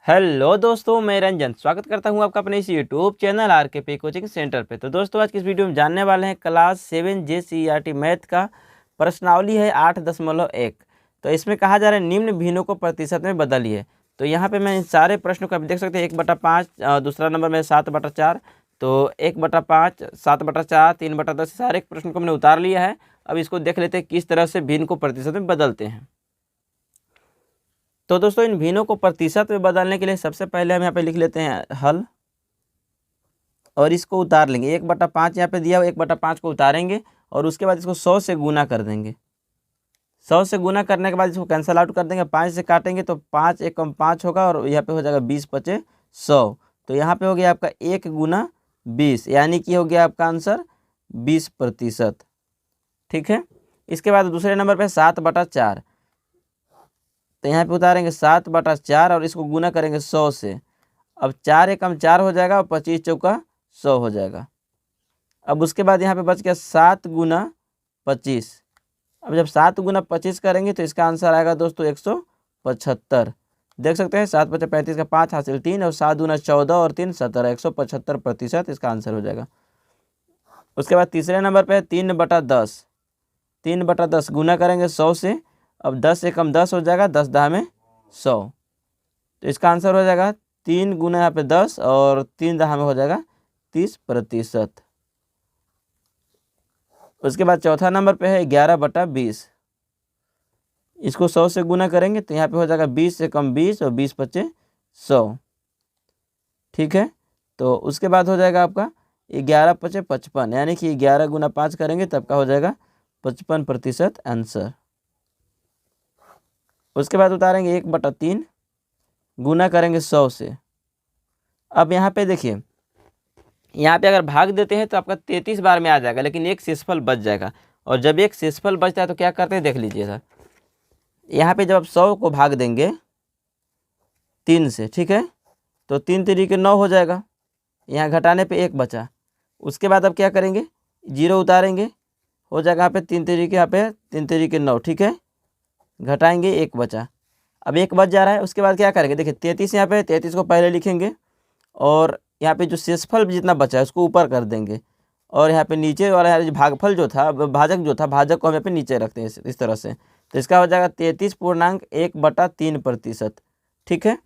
Hello दोस्तों, मैं रंजन स्वागत करता हूं आपका अपने इस यूट्यूब चैनल आरकेपी कोचिंग सेंटर पे। तो दोस्तों, आज की इस वीडियो में जानने वाले हैं क्लास 7 JCERT मैथ का प्रश्नावली है 8.1। तो इसमें कहा जा रहा है निम्न भिन्नों को प्रतिशत में बदलिए। तो यहाँ पे मैं इन सारे प्रश्नों को आप देख सकते हैं। 1/5, दूसरा नंबर में 7/4, तो 1/5, 7/4, 3/10 सारे प्रश्नों को मैंने उतार लिया है। अब इसको देख लेते हैं किस तरह से भिन्न को प्रतिशत में बदलते हैं। तो दोस्तों, इन भिन्नों को प्रतिशत में बदलने के लिए सबसे पहले हम यहाँ पे लिख लेते हैं हल और इसको उतार लेंगे। 1/5 यहाँ पे दिया हुआ, 1/5 को उतारेंगे और उसके बाद इसको 100 से गुना कर देंगे। 100 से गुना करने के बाद इसको कैंसिल आउट कर देंगे। 5 से काटेंगे तो 5 एकम 5 होगा और यहाँ पे हो जाएगा 20×5 = 100। तो यहाँ पे हो गया आपका 1 × 20, यानी कि हो गया आपका आंसर 20%। ठीक है। इसके बाद दूसरे नंबर पर 7/4, तो यहाँ पे उतारेंगे 7/4 और इसको गुना करेंगे 100 से। अब 4 एकम 4 हो जाएगा और 25 चौका 100 हो जाएगा। अब उसके बाद यहाँ पे बच गया 7 × 25। अब जब 7 × 25 करेंगे तो इसका आंसर आएगा दोस्तों 175। देख सकते हैं 7 × 5 = 35 का 5 हासिल 3 और 7 × 14 और 3 17, 175% इसका आंसर हो जाएगा। उसके बाद तीसरे नंबर पे 3/10, 3/10 गुना करेंगे 100 से। अब 10 एकम 10 हो जाएगा, 10 10 में 100, तो इसका आंसर हो जाएगा 3 गुना यहाँ पे 10 और 3 10 में हो जाएगा 30%। उसके बाद चौथा नंबर पे है 11/20, इसको 100 से गुना करेंगे तो यहाँ पे हो जाएगा 20 एकम 20 और 20×5 = 100। ठीक है। तो उसके बाद हो जाएगा आपका 11×5 = 55, यानी कि 11 × 5 करेंगे तब का हो जाएगा 55% आंसर। उसके बाद उतारेंगे 1/3, गुना करेंगे 100 से। अब यहाँ पे देखिए, यहाँ पे अगर भाग देते हैं तो आपका 33 बार में आ जाएगा, लेकिन एक शेषफल बच जाएगा। और जब एक शेषफल बचता है तो क्या करते हैं देख लीजिए सर। यहाँ पे जब आप 100 को भाग देंगे 3 से, ठीक है, तो 3 3 9 हो जाएगा। यहाँ घटाने पे 1 बचा। उसके बाद अब क्या करेंगे, 0 उतारेंगे, हो जाएगा यहाँ पे 3 3 यहाँ पे 3 3 9, ठीक है, घटाएंगे 1 बचा। अब 1 बच जा रहा है। उसके बाद क्या करेंगे, देखिए 33 यहाँ पे, 33 को पहले लिखेंगे और यहाँ पे जो शेषफल जितना बचा है उसको ऊपर कर देंगे और यहाँ पे नीचे वाला जो भागफल जो था, भाजक को हम यहाँ पे नीचे रखते हैं इस तरह से। तो इसका हो जाएगा 33.1/3%। ठीक है।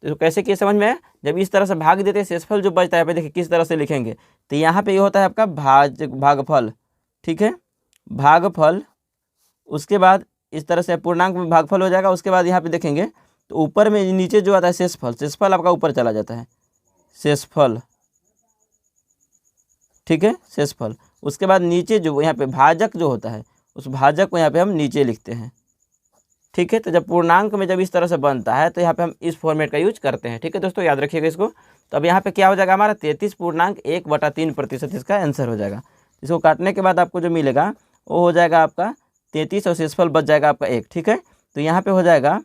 तो कैसे किए समझ में आया। जब इस तरह से भाग देते हैं, शेषफल जो बचता है यहाँ पे देखिए किस तरह से लिखेंगे। तो यहाँ पे ये होता है आपका भागफल। ठीक है, भागफल। उसके बाद इस तरह से पूर्णांक में भागफल हो जाएगा। उसके बाद यहाँ पे देखेंगे तो ऊपर में नीचे जो आता है शेषफल, शेषफल आपका ऊपर चला जाता है, शेषफल। ठीक है, शेषफल। उसके बाद नीचे जो यहाँ पे भाजक जो होता है, उस भाजक को यहाँ पे हम नीचे लिखते हैं। ठीक है। तो जब पूर्णांक में जब इस तरह से बनता है तो यहाँ पे हम इस फॉर्मेट का यूज करते हैं। ठीक है दोस्तों, याद रखिएगा इसको। तो अब यहाँ पे क्या हो जाएगा हमारा 33.1/3% इसका आंसर हो जाएगा। इसको काटने के बाद आपको जो मिलेगा वो हो जाएगा आपका 33 और शेषफल बच जाएगा आपका 1। ठीक है। तो यहाँ पे हो जाएगा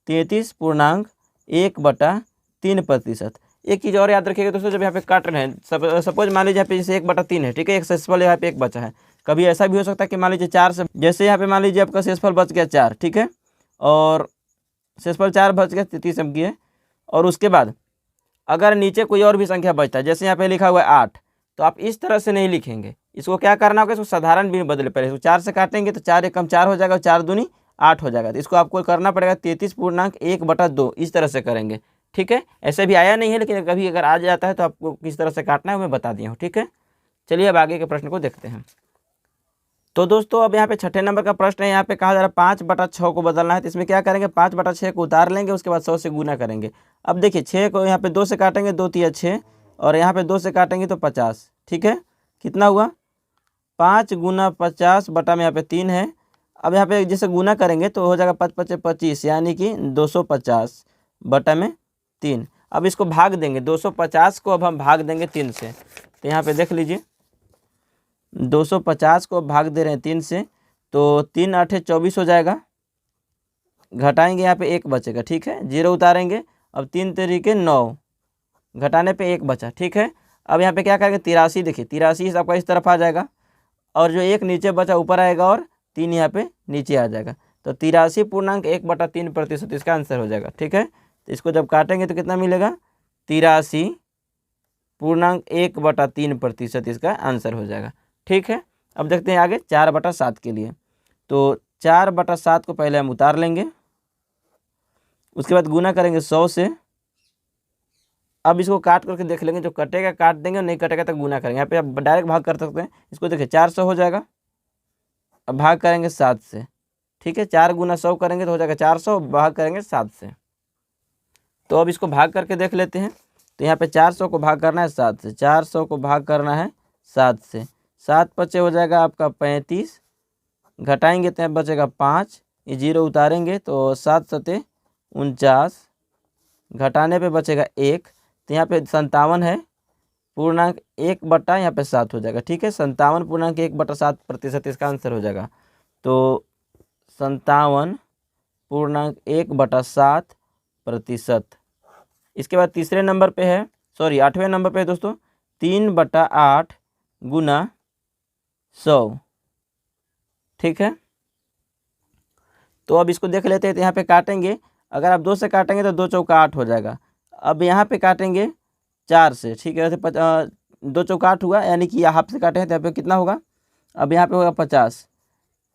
33.1/3%। एक चीज़ और याद रखिएगा दोस्तों, जब यहाँ पे काट रहे हैं, सपोज मान लीजिए यहाँ पे जैसे 1/3 है, ठीक है, एक शेषफल यहाँ पे 1 बचा है। कभी ऐसा भी हो सकता है कि मान लीजिए 4 से, जैसे यहाँ पे मान लीजिए आपका शेषफल बच गया 4, ठीक है, और शेषफल 4 बच गया, 33 हम किए। और उसके बाद अगर नीचे कोई और भी संख्या बचता है, जैसे यहाँ पे लिखा हुआ है 8, तो आप इस तरह से नहीं लिखेंगे। इसको क्या करना होगा, इसको साधारण भी बदले पहले। इसको 4 से काटेंगे तो 4 एकम 4 हो जाएगा और 4 दूनी 8 हो जाएगा। तो इसको आपको करना पड़ेगा 33.1/2, इस तरह से करेंगे। ठीक है। ऐसे भी आया नहीं है, लेकिन कभी अगर आ जाता है तो आपको किस तरह से काटना है मैं बता दिया हूँ। ठीक है। चलिए अब आगे के प्रश्न को देखते हैं। तो दोस्तों, अब यहाँ पे छठे नंबर का प्रश्न है। यहाँ पे कहा जा रहा है 5/6 को बदलना है। तो इसमें क्या करेंगे, 5/6 को उतार लेंगे, उसके बाद 100 से गुना करेंगे। अब देखिए 6 को यहाँ पे 2 से काटेंगे, 2 3 6, और यहाँ पे 2 से काटेंगे तो 50। ठीक है, कितना हुआ, 5 × 50 बटा में यहाँ पे 3 है। अब यहाँ पे जैसे गुना करेंगे तो हो जाएगा 5 5 25, यानी कि 250 बटा में 3। अब इसको भाग देंगे, 250 को अब हम भाग देंगे 3 से। तो यहाँ पे देख लीजिए 250 को भाग दे रहे हैं 3 से, तो 3 8 24 हो जाएगा। घटाएंगे यहाँ पे 1 बचेगा। ठीक है, 0 उतारेंगे। अब 3 3 9, घटाने पे 1 बचा। ठीक है। अब यहाँ पे क्या करेंगे, 83, देखिए 83 आपका इस तरफ आ जाएगा और जो 1 नीचे बचा ऊपर आएगा और 3 यहाँ पे नीचे आ जाएगा। तो 83.1/3% इसका आंसर हो जाएगा। ठीक है। तो इसको जब काटेंगे तो कितना मिलेगा 83.1/3% इसका आंसर हो जाएगा। ठीक है, अब देखते हैं आगे 4/7 के लिए। तो 4/7 को पहले हम उतार लेंगे, उसके बाद गुना करेंगे 100 से। अब इसको काट करके देख लेंगे, जो कटेगा काट देंगे, नहीं कटेगा तो गुना करेंगे। यहाँ पे आप डायरेक्ट भाग कर सकते हैं। इसको देखिए 400 हो जाएगा, अब भाग करेंगे 7 से। ठीक है, 4 गुना 100 करेंगे तो हो जाएगा 400, भाग करेंगे 7 से। तो अब इसको भाग करके देख लेते हैं। तो यहाँ पे 400 को भाग करना है 7 से, 400 को भाग करना है 7 से। 7 पचे हो जाएगा आपका 35, घटाएंगे तो यहाँ बचेगा 5, ये 0 उतारेंगे तो 7 सते 49, घटाने पे बचेगा 1, तो यहाँ पे 57 है पूर्णांक 1/, यहाँ पे 7 हो जाएगा। ठीक है, 57.1/7% इसका आंसर हो जाएगा। तो 57.1/7%। इसके बाद तीसरे नंबर पे है, 8वें नंबर पे है दोस्तों, 3/8 गुना 100। ठीक है, तो अब इसको देख लेते हैं। तो यहाँ पे काटेंगे, अगर आप 2 से काटेंगे तो 2 चौका 8 हो जाएगा। अब यहाँ पे काटेंगे 4 से। ठीक है, 2 चौका 8 हुआ, यानी कि हाफ से काटे हैं तो यहाँ पे कितना होगा, अब यहाँ पे होगा 50।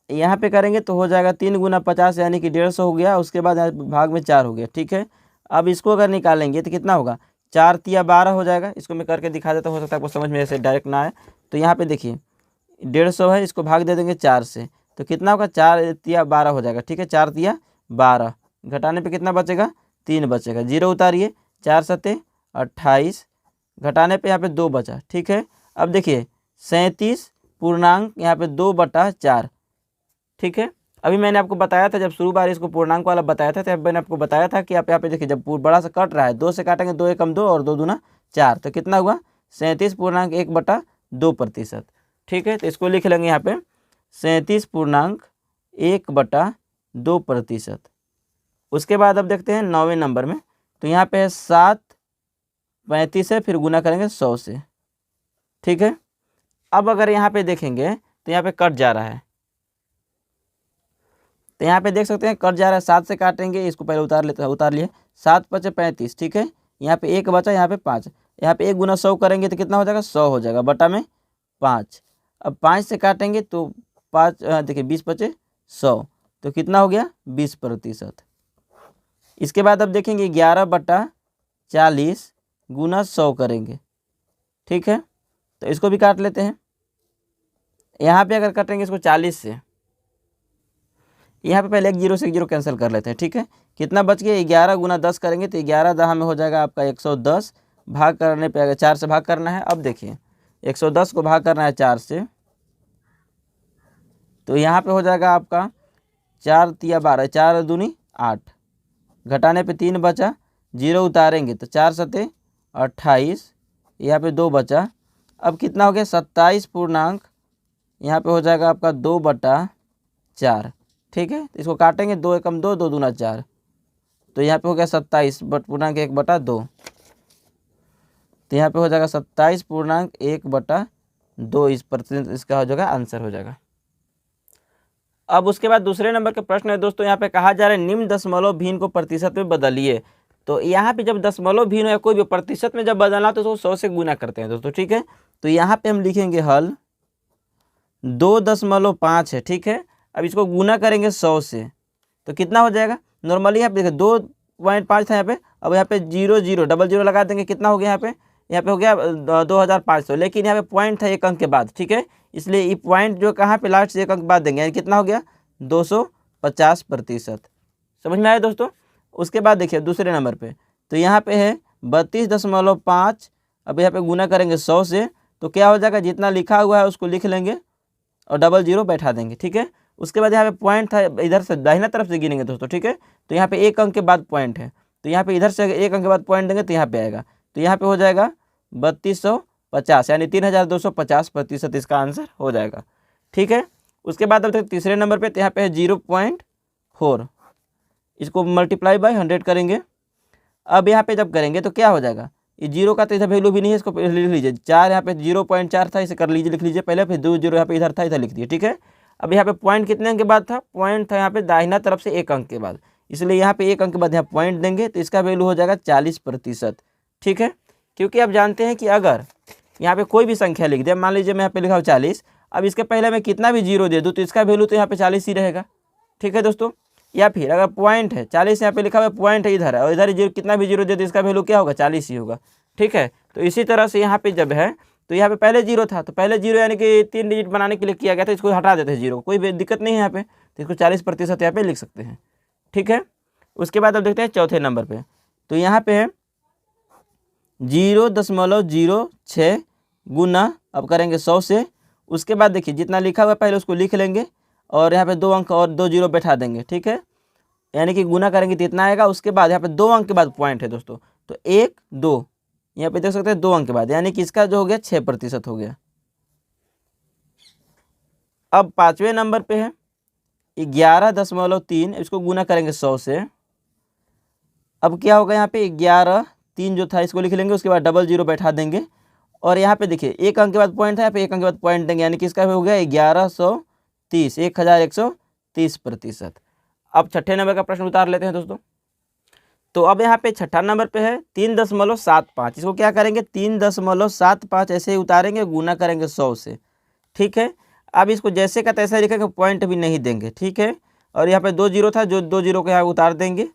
यहाँ पे करेंगे तो हो जाएगा 3 गुना 50, यानी कि 150 हो गया। उसके बाद भाग में 4 हो गया। ठीक है, अब इसको अगर निकालेंगे तो कितना होगा, 4 तिया 12 हो जाएगा। इसको मैं करके दिखा देता हूँ, हो सकता है आपको समझ में ऐसे डायरेक्ट ना आए। तो यहाँ पे देखिए 150 है, इसको भाग दे देंगे 4 से, तो कितना होगा, 4 तिया 12 हो जाएगा। ठीक है, 4 तिया 12, घटाने पे कितना बचेगा, 3 बचेगा। 0 उतारिए, 4 सते 28, घटाने पे यहाँ पे 2 बचा। ठीक है, अब देखिए 37 पूर्णांक यहाँ पे 2/4। ठीक है, अभी मैंने आपको बताया था, जब शुरू बार इसको पूर्णांक वाला बताया था, तब मैंने आपको बताया था कि आप यहाँ पे देखिए, जब बड़ा सा कट रहा है, 2 से काटेंगे, 2 एकम 2 और 2 दूना 4, तो कितना हुआ 37.1/2%। ठीक है, तो इसको लिख लेंगे यहाँ पे 37.1/2%। उसके बाद अब देखते हैं 9वें नंबर में। तो यहाँ पे है 7 35 है, फिर गुना करेंगे 100 से। ठीक है, अब अगर यहाँ पे देखेंगे तो यहाँ पे कट जा रहा है, तो यहाँ पे देख सकते हैं कट जा रहा है। 7 से काटेंगे, इसको पहले उतार लेते हैं, उतार लिए। 7 पचे 35। ठीक है, यहाँ पे 1 बचा, यहाँ पे 5, यहाँ पे 1 गुना 100 करेंगे तो कितना हो जाएगा, 100 हो जाएगा, बटा में 5। अब 5 से काटेंगे तो 5 देखिए 20 पचे 100, तो कितना हो गया 20%। इसके बाद अब देखेंगे 11/40 गुना 100 करेंगे। ठीक है, तो इसको भी काट लेते हैं। यहाँ पे अगर काटेंगे इसको 40 से, यहाँ पे पहले 1 0 से 1 0 कैंसिल कर लेते हैं। ठीक है, कितना बच गया, 11 गुना 10 करेंगे तो 11 दहा में हो जाएगा आपका 110, भाग करने पे अगर 4 से भाग करना है। अब देखिए 110 को भाग करना है 4 से, तो यहाँ पे हो जाएगा आपका 4 तिया 12, 4 दूनी 8, घटाने पे 3 बचा, 0 उतारेंगे तो 4 सते 28, यहाँ पे 2 बचा। अब कितना हो गया 27 पूर्णांक, यहाँ पे हो जाएगा आपका 2/4। ठीक है, तो इसको काटेंगे, 2 एकम 2, 2 दूना 4, तो यहाँ पे हो गया 27 पूर्णांक 1/2, तो यहाँ पे हो जाएगा 27 पूर्णांक 1/2 इस % इसका हो जाएगा आंसर हो जाएगा। अब उसके बाद दूसरे नंबर के प्रश्न है दोस्तों, यहाँ पे कहा जा रहा है निम्न दशमलव भिन्न को प्रतिशत में बदलिए। तो यहाँ पे जब दशमलव भिन्न या कोई भी प्रतिशत में जब बदलना तो उसको 100 से गुना करते हैं दोस्तों। ठीक है, तो यहाँ पे हम लिखेंगे हल 2.5 है। ठीक है, अब इसको गुना करेंगे 100 से, तो कितना हो जाएगा, नॉर्मली यहाँ पे देखिए 2.5 था यहाँ पे, अब यहाँ पे 0 0 डबल 0 लगा देंगे, कितना हो गया यहाँ पे हो गया 2500, लेकिन यहाँ पे पॉइंट था 1 अंक के बाद। ठीक है, इसलिए ये पॉइंट जो कहाँ पे लास्ट से 1 अंक बाद देंगे, यानी कितना हो गया 250%। समझ में आया दोस्तों। उसके बाद देखिए दूसरे नंबर पे, तो यहाँ पे है 32.5, अब यहाँ पे गुना करेंगे 100 से, तो क्या हो जाएगा, जितना लिखा हुआ है उसको लिख लेंगे और डबल 0 बैठा देंगे। ठीक है, उसके बाद यहाँ पे पॉइंट था, इधर से दाहिना तरफ से गिनेंगे दोस्तों। ठीक है, तो यहाँ पे 1 अंक के बाद पॉइंट है, तो यहाँ पे इधर से 1 अंक के बाद पॉइंट देंगे तो यहाँ पे आएगा, तो यहाँ पे हो जाएगा 3250, यानी 3250% इसका आंसर हो जाएगा। ठीक है, उसके बाद अब तक तीसरे नंबर पे, तो यहाँ पे है 0.4, इसको मल्टीप्लाई बाय 100 करेंगे। अब यहाँ पे जब करेंगे तो क्या हो जाएगा, ये 0 का तो इधर वैल्यू भी नहीं है, इसको लिख लीजिए 4, यहाँ पे 0.4 था, इसे कर लीजिए, लिख लीजिए पहले, फिर 2 0 यहाँ पे इधर था, इधर लिख दिए। ठीक है, अब यहाँ पे पॉइंट कितने अंक के बाद था, पॉइंट था यहाँ पे दाहिना तरफ से 1 अंक के बाद, इसलिए यहाँ पे एक अंक के बाद यहाँ पॉइंट देंगे तो इसका वैल्यू हो जाएगा 40%। ठीक है, क्योंकि आप जानते हैं कि अगर यहाँ पे कोई भी संख्या लिख दे, मान लीजिए मैं यहाँ पे लिखा हूँ 40, अब इसके पहले मैं कितना भी जीरो दे दूँ तो इसका वैल्यू तो यहाँ पे 40 ही रहेगा। ठीक है दोस्तों, या फिर अगर पॉइंट है 40 यहाँ पे लिखा हुआ है, पॉइंट है इधर है और इधर जीरो कितना भी जीरो दे तो इसका वैल्यू क्या होगा 40 ही होगा। ठीक है, तो इसी तरह से यहाँ पे जब है तो यहाँ पे पहले जीरो था तो पहले जीरो यानी कि 3 डिजिट बनाने के लिए किया गया था, इसको हटा देते हैं जीरो, कोई दिक्कत नहीं है यहाँ पे, तो इसको 40% यहाँ पे लिख सकते हैं। ठीक है, उसके बाद अब देखते हैं चौथे नंबर पे, तो यहाँ पे है 0.06 गुना, अब करेंगे 100 से। उसके बाद देखिए जितना लिखा हुआ है पहले उसको लिख लेंगे और यहाँ पे 2 अंक और 2 जीरो बैठा देंगे। ठीक है, यानी कि गुना करेंगे तो इतना आएगा। उसके बाद यहाँ पे 2 अंक के बाद पॉइंट है दोस्तों, तो 1 2 यहाँ पे देख सकते हैं 2 अंक के बाद, यानी कि इसका जो हो गया 6% हो गया। अब 5वें नंबर पे है 11.3, इसको गुना करेंगे 100 से। अब क्या होगा यहाँ पे 11 3 जो था इसको लिख लेंगे, उसके बाद डबल जीरो बैठा देंगे और यहाँ पे देखिए 1 अंक के बाद पॉइंट है, यहाँ पे 1 अंक के बाद पॉइंट देंगे, यानी कि इसका हो गया 1130, 1130%। अब छठे नंबर का प्रश्न उतार लेते हैं दोस्तों। तो अब यहाँ पे छठा नंबर पे है 3.75, इसको क्या करेंगे 3.75 ऐसे ही उतारेंगे, गुना करेंगे 100 से। ठीक है, अब इसको जैसे का तैसा लिखेंगे, पॉइंट भी नहीं देंगे। ठीक है, और यहाँ पे 2 जीरो था, जो 2 जीरो को यहाँ उतार देंगे।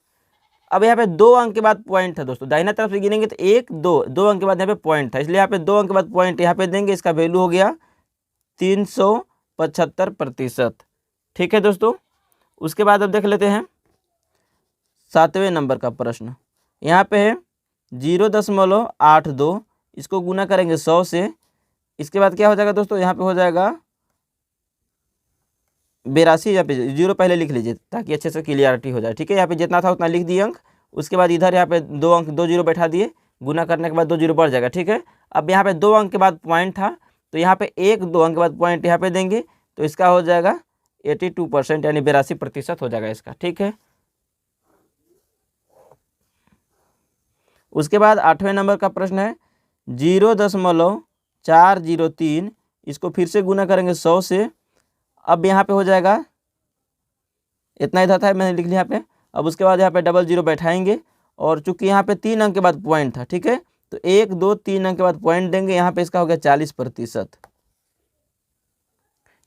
अब यहाँ पे 2 अंक के बाद पॉइंट था दोस्तों, दाहिना तरफ से गिनेंगे तो 1 2 अंक के बाद यहाँ पे पॉइंट था, इसलिए यहाँ पे 2 अंक के बाद पॉइंट यहाँ पे देंगे, इसका वैल्यू हो गया 375%। ठीक है दोस्तों, उसके बाद अब देख लेते हैं 7वें नंबर का प्रश्न। यहाँ पे है 0.82, इसको गुना करेंगे 100 से। इसके बाद क्या हो जाएगा दोस्तों, यहाँ पे हो जाएगा 82, यहाँ पे जीरो पहले लिख लीजिए ताकि अच्छे से क्लियरिटी हो जाए। ठीक है, यहाँ पे जितना था उतना लिख दिए अंक, उसके बाद इधर यहाँ पे 2 अंक 2 जीरो बैठा दिए, गुना करने के बाद 2 जीरो बढ़ जाएगा। ठीक है, अब यहाँ पे 2 अंक के बाद पॉइंट था तो यहाँ पे 1 2 अंक के बाद पॉइंट यहाँ पे देंगे, तो इसका हो जाएगा 82%, यानी 82% हो जाएगा इसका। ठीक है, उसके बाद 8वें नंबर का प्रश्न है 0.403, इसको फिर से गुना करेंगे 100 से। अब यहाँ पे हो जाएगा इतना इधर था मैंने लिख लिया यहाँ पे। अब उसके बाद यहाँ पे डबल जीरो बैठाएंगे और चूंकि यहाँ पे 3 अंक के बाद पॉइंट था, ठीक है, तो 1 2 3 अंक के बाद पॉइंट देंगे, यहाँ पे इसका हो गया 40%।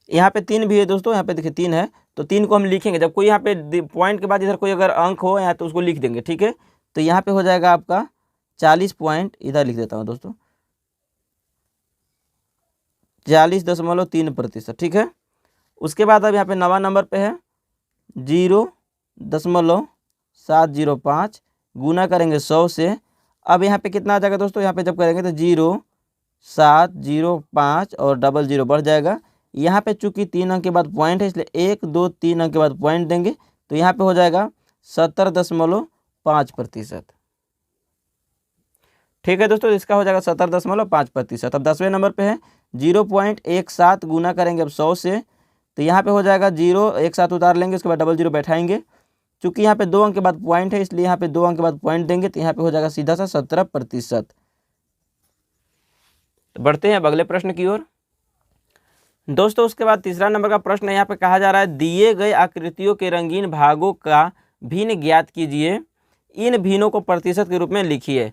यहाँ पे 3 भी है दोस्तों, यहाँ पे देखिए 3 है तो 3 को हम लिखेंगे, जब कोई यहाँ पे पॉइंट के बाद इधर कोई अगर अंक हो यहाँ तो उसको लिख देंगे। ठीक है, तो यहाँ पे हो जाएगा आपका 40 पॉइंट, इधर लिख देता हूँ दोस्तों 40.3%। ठीक है, उसके बाद अब यहाँ पे 9वां नंबर पे है 0.705, गुना करेंगे 100 से। अब यहाँ पे कितना आ जाएगा दोस्तों, यहाँ पे जब करेंगे तो 0.705 और डबल जीरो बढ़ जाएगा। यहाँ पे चूंकि 3 अंक के बाद पॉइंट है इसलिए 1 2 3 अंक के बाद पॉइंट देंगे, तो यहाँ पे हो जाएगा 70.5%। ठीक है दोस्तों, इसका हो जाएगा 70.5%। अब 10वें नंबर पे है 0.17, गुना करेंगे अब 100 से, तो यहाँ पे हो जाएगा 0 एक साथ उतार लेंगे, उसके बाद डबल जीरो बैठाएंगे। चूंकि यहाँ पे 2 अंक के बाद पॉइंट है इसलिए यहाँ पे 2 अंक के बाद पॉइंट देंगे, तो यहाँ पे हो जाएगा सीधा सा 17%। बढ़ते हैं अब अगले प्रश्न की ओर दोस्तों। उसके बाद तीसरा नंबर का प्रश्न यहाँ पे कहा जा रहा है दिए गए आकृतियों के रंगीन भागों का भिन्न ज्ञात कीजिए, इन भिन्नों को प्रतिशत के रूप में लिखिए।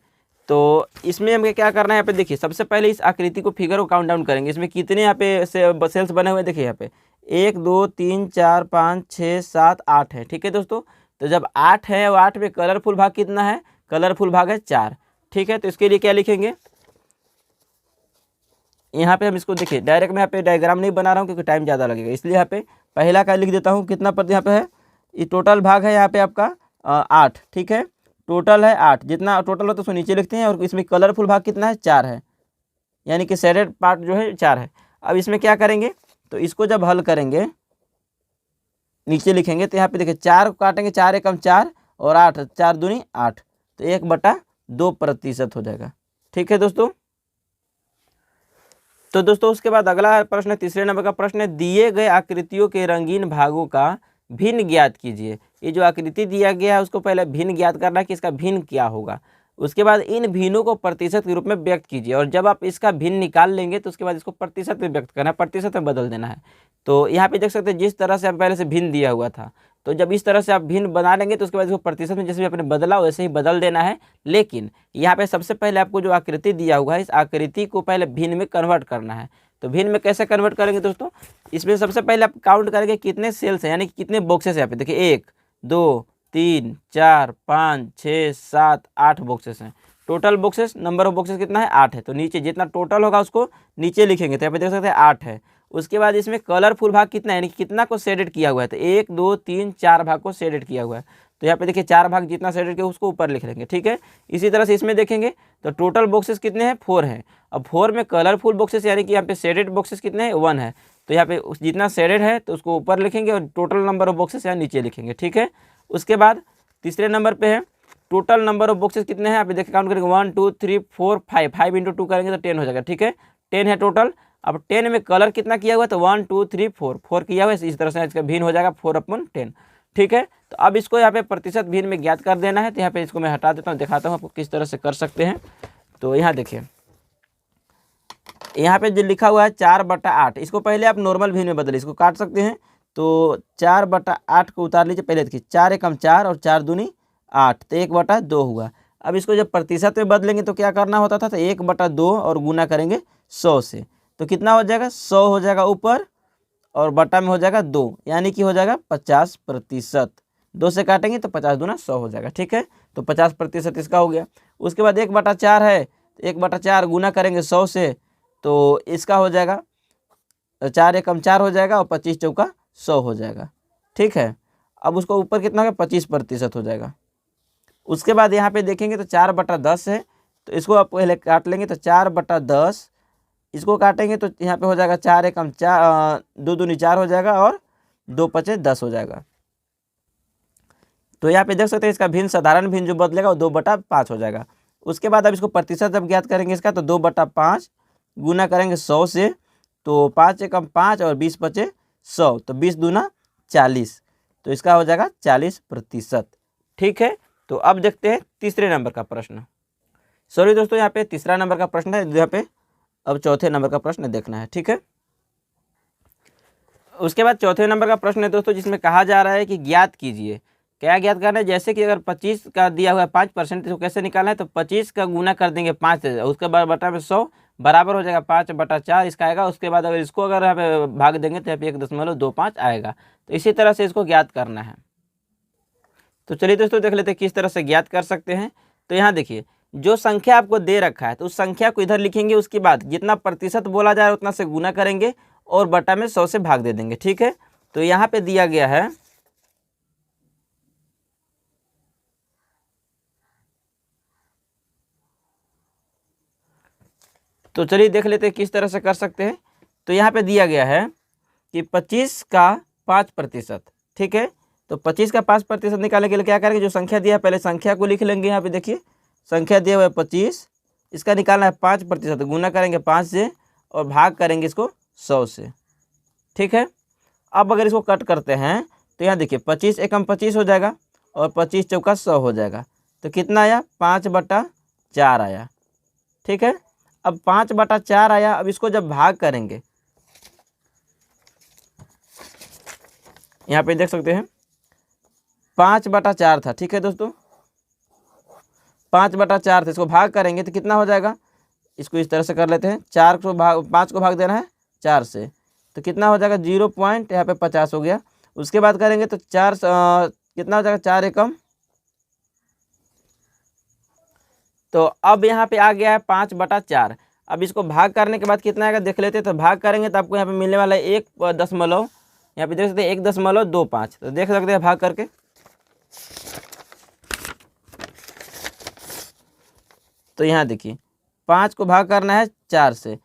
तो इसमें हमें क्या करना है, यहाँ पे देखिए सबसे पहले इस आकृति को फिगर को काउंट डाउन करेंगे। इसमें कितने यहाँ पे सेल्स बने हुए देखिए, यहाँ पे 1 2 3 4 5 6 7 8 है। ठीक है दोस्तों, तो जब 8 है और 8 में कलरफुल भाग कितना है, कलरफुल भाग है 4। ठीक है, तो इसके लिए क्या लिखेंगे, यहाँ पे हम इसको देखिए डायरेक्ट मैं यहाँ पे डायग्राम नहीं बना रहा हूँ क्योंकि टाइम ज़्यादा लगेगा, इसलिए यहाँ पे पहला का लिख देता हूँ। कितना पर यहाँ पे है, ये टोटल भाग है यहाँ पे आपका 8। ठीक है, टोटल है 8, जितना टोटल हो तो उसको नीचे लिखते हैं, और इसमें कलरफुल भाग कितना है 4 है, यानी कि शेडेड पार्ट जो है 4 है। अब इसमें क्या करेंगे, तो इसको जब हल करेंगे नीचे लिखेंगे, तो यहाँ पे देखिए 4 काटेंगे, 4 एकम 4 और 8 4 दूनी 8, तो 1/2% हो जाएगा। ठीक है दोस्तों, तो दोस्तों उसके बाद अगला प्रश्न तीसरे नंबर का प्रश्न है दिए गए आकृतियों के रंगीन भागों का भिन्न ज्ञात कीजिए। ये जो आकृति दिया गया है उसको पहले भिन्न ज्ञात करना है कि इसका भिन्न क्या होगा। उसके बाद इन भिन्नों को प्रतिशत के रूप में व्यक्त कीजिए, और जब आप इसका भिन्न निकाल लेंगे तो उसके बाद इसको प्रतिशत में व्यक्त करना है, प्रतिशत में बदल देना है। तो यहाँ पे देख सकते हैं जिस तरह से आप पहले से भिन्न दिया हुआ था, तो जब इस तरह से आप भिन्न बना लेंगे तो उसके बाद इसको प्रतिशत में जैसे भी आपने बदला वैसे ही बदल देना है। लेकिन यहाँ पे सबसे पहले आपको जो आकृति दिया हुआ है, इस आकृति को पहले भिन्न में कन्वर्ट करना है। तो भिन्न में कैसे कन्वर्ट करेंगे दोस्तों, इसमें सबसे पहले आप काउंट करेंगे कितने सेल्स हैं, यानी कि कितने बॉक्सेस हैं। यहाँ पे देखिए 1 2 3 4 5 6 7 8 बॉक्सेस हैं। Total boxes, number of boxes कितना है 8 है। तो नीचे जितना टोटल होगा उसको नीचे लिखेंगे, तो यहाँ पे देख सकते हैं 8 है। उसके बाद इसमें कलरफुल भाग कितना है, यानी कि कितना को शेडेड किया हुआ है, तो 1 2 3 4 भाग को शेडेड किया हुआ है। तो यहाँ पे देखिए 4 भाग जितना शेडेड किया उसको ऊपर लिख लेंगे, ठीक है। इसी तरह से इसमें देखेंगे तो टोटल बॉक्सेस कितने हैं 4 हैं। अब 4 में कलरफुल बॉक्सेस यानी कि यहाँ पे शेडेड बॉक्सेस कितने हैं 1 है। तो यहाँ पे जितना शेडेड है तो उसको ऊपर लिखेंगे और टोटल नंबर ऑफ बॉक्सेस यहाँ नीचे लिखेंगे, ठीक है। उसके बाद तीसरे नंबर पे है टोटल नंबर ऑफ बॉक्सेस कितने हैं, आप देखिए काउंट करेंगे 1 2 3 4 5, 5 × 2 करेंगे तो 10 हो जाएगा, ठीक है। 10 है टोटल। अब 10 में कलर कितना किया हुआ है, तो 1 2 3 4 किया हुआ है। इस तरह से इसका भिन्न हो जाएगा 4/10, ठीक है। तो अब इसको यहाँ पे प्रतिशत भिन्न में ज्ञात कर देना है। तो यहाँ पे इसको मैं हटा देता हूँ, दिखाता हूँ आपको किस तरह से कर सकते हैं। तो यहाँ देखिए यहाँ पे जो लिखा हुआ है 4/8, इसको पहले आप नॉर्मल भिन्न में बदलिए, इसको काट सकते हैं। तो 4/8 को उतार लीजिए। पहले देखिए 4 एकम 4 और 4 दूनी 8, तो 1/2 हुआ। अब इसको जब प्रतिशत में बदलेंगे तो क्या करना होता था, तो 1/2 और गुना करेंगे 100 से, तो कितना हो जाएगा 100 हो जाएगा ऊपर और बटा में हो जाएगा 2, यानी कि हो जाएगा 50%। 2 से काटेंगे तो 50 दूना 100 हो जाएगा, ठीक है। तो 50% इसका हो गया। उसके बाद 1/4 है, 1/4 गुना करेंगे 100 से, तो इसका हो जाएगा 4 एकम 4 हो जाएगा और 25 चौका 100 हो जाएगा, ठीक है। अब उसको ऊपर कितना होगा 25% हो जाएगा। उसके बाद यहाँ पे देखेंगे तो 4/10 है, तो इसको आप पहले काट लेंगे। तो 4/10 इसको काटेंगे तो यहाँ पे हो जाएगा 4 एकम 4, 2 दूनी 4 हो जाएगा और 2 पचे 10 हो जाएगा। तो यहाँ पे देख सकते हैं इसका भिन्न, साधारण भिन्न जो बदलेगा वो 2/5 हो जाएगा। उसके बाद अब इसको प्रतिशत जब ज्ञात करेंगे इसका, तो 2/5 गुना करेंगे 100 से, तो 5 एकम 5 और 20 पचे 100, तो 20 दूना 40, तो इसका हो जाएगा 40%, ठीक है। तो अब देखते हैं तीसरे नंबर का प्रश्न। सॉरी दोस्तों, यहाँ पे तीसरा नंबर का प्रश्न है, यहाँ पे अब चौथे नंबर का प्रश्न देखना है, ठीक है। उसके बाद चौथे नंबर का प्रश्न है दोस्तों, जिसमें कहा जा रहा है कि ज्ञात कीजिए। क्या ज्ञात करना है, जैसे कि अगर 25 का दिया हुआ है 5%, इसको कैसे निकालना है, तो 25 का गुना कर देंगे 5 से, उसके बाद बटा में 100 बराबर हो जाएगा 5/4 इसका आएगा। उसके बाद अगर इसको अगर यहाँ पे भाग देंगे तो यहाँ पे 1.25 आएगा। तो इसी तरह से इसको ज्ञात करना है। तो चलिए दोस्तों देख लेते हैं किस तरह से ज्ञात कर सकते हैं। तो यहाँ देखिए जो संख्या आपको दे रखा है, तो उस संख्या को इधर लिखेंगे, उसके बाद जितना प्रतिशत बोला जा रहा है उतना से गुना करेंगे और बटा में 100 से भाग दे देंगे, ठीक है। तो यहाँ पे दिया गया है तो चलिए देख लेते हैं किस तरह से कर सकते हैं। तो यहाँ पे दिया गया है कि 25 का 5%, ठीक है। तो 25 का 5% निकालने के लिए क्या करेंगे, जो संख्या दिया है पहले संख्या को लिख लेंगे। यहाँ पे देखिए संख्या दिया हुआ है 25, इसका निकालना है 5%, गुना करेंगे 5 से और भाग करेंगे इसको 100 से, ठीक है। अब अगर इसको कट करते हैं तो यहाँ देखिए 25 एकम 25 हो जाएगा और 25 चौका 100 हो जाएगा। तो कितना आया 5/4 आया, ठीक है। अब 5/4 आया। अब इसको जब भाग करेंगे, यहाँ पे देख सकते हैं 5/4 था, ठीक है दोस्तों, 5/4 था। इसको भाग करेंगे तो कितना हो जाएगा, इसको इस तरह से कर लेते हैं, 5 को भाग देना है 4 से, तो कितना हो जाएगा 0. यहाँ पे 50 हो गया। उसके बाद करेंगे तो 4 कितना हो जाएगा 4 एकम, तो अब यहाँ पे आ गया है 5/4। अब इसको भाग करने के बाद कितना आएगा देख लेते हैं। तो भाग करेंगे तो आपको यहाँ पे मिलने वाला है 1 यहाँ पे देख सकते हैं 1.25, तो देख सकते हैं भाग करके। तो यहाँ देखिए 5 को भाग करना है 4 से,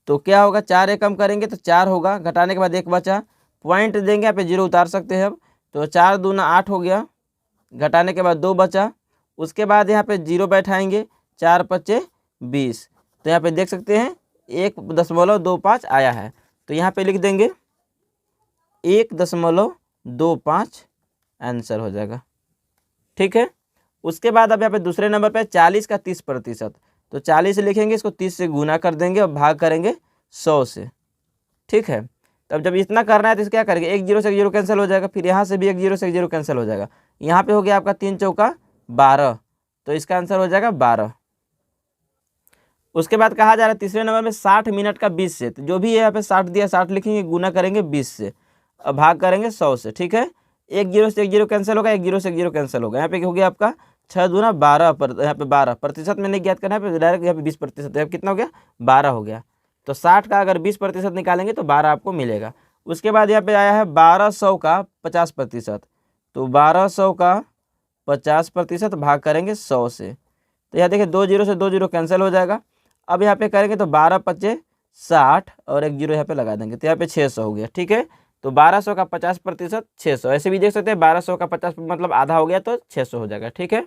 तो क्या होगा 4 एकम करेंगे तो 4 होगा, घटाने के बाद 1 बचा, पॉइंट देंगे यहाँ पे 0 उतार सकते हैं। अब तो 4 दूना 8 हो गया, घटाने के बाद 2 बचा। उसके बाद यहाँ पे 0 बैठाएंगे, 4 पचे 20, तो यहाँ पे देख सकते हैं 1.25 आया है। तो यहाँ पे लिख देंगे 1.25 आंसर हो जाएगा, ठीक है। उसके बाद अब यहाँ पे दूसरे नंबर पे 40 का 30%, तो 40 लिखेंगे, इसको 30 से गुना कर देंगे और भाग करेंगे 100 से। ठीक है, तब जब इतना करना है तो इसे क्या करेंगे, एक जीरो से एक जीरो कैंसिल हो जाएगा, फिर यहाँ से भी एक जीरो से एक जीरो कैंसिल हो जाएगा। यहाँ पे हो गया आपका 3 चौका 12, तो इसका आंसर हो जाएगा 12। उसके बाद कहा जा रहा है तीसरे नंबर में 60 मिनट का 20 से, तो जो भी यहाँ पे 60 दिया 60 लिखेंगे, गुना करेंगे 20 से और भाग करेंगे 100 से। ठीक है, एक जीरो से एक जीरो कैंसिल होगा, एक जीरो से एक जीरो कैंसिल होगा। यहाँ पे हो गया आपका 6 दूना 12 पर, यहाँ पे 12 प्रतिशत में नहीं ज्ञात करना है, डायरेक्ट यहाँ पे 20%, यहाँ कितना हो गया 12 हो गया। तो 60 का अगर 20% निकालेंगे तो 12 आपको मिलेगा। उसके बाद यहाँ पे आया है 1200 का 50%, तो 1200 का 50% भाग करेंगे 100 से। तो यहाँ देखिए 2 जीरो से 2 जीरो कैंसिल हो जाएगा। अब यहाँ पे करेंगे तो 12 पच्चे 60 और एक जीरो यहाँ पे लगा देंगे, तो यहाँ पे 600 हो गया। ठीक है, तो 1200 का 50% 600, ऐसे भी देख सकते हैं 1200 का 50 मतलब आधा हो गया तो 600 हो जाएगा। ठीक है,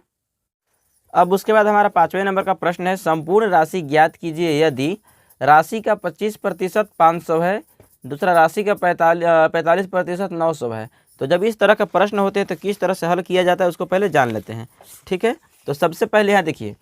अब उसके बाद हमारा 5वें नंबर का प्रश्न है, संपूर्ण राशि ज्ञात कीजिए यदि राशि का 25% 500 है, दूसरा राशि का 45% 900 है। तो जब इस तरह का प्रश्न होते हैं तो किस तरह से हल किया जाता है उसको पहले जान लेते हैं। ठीक है, तो सबसे पहले यहाँ देखिए,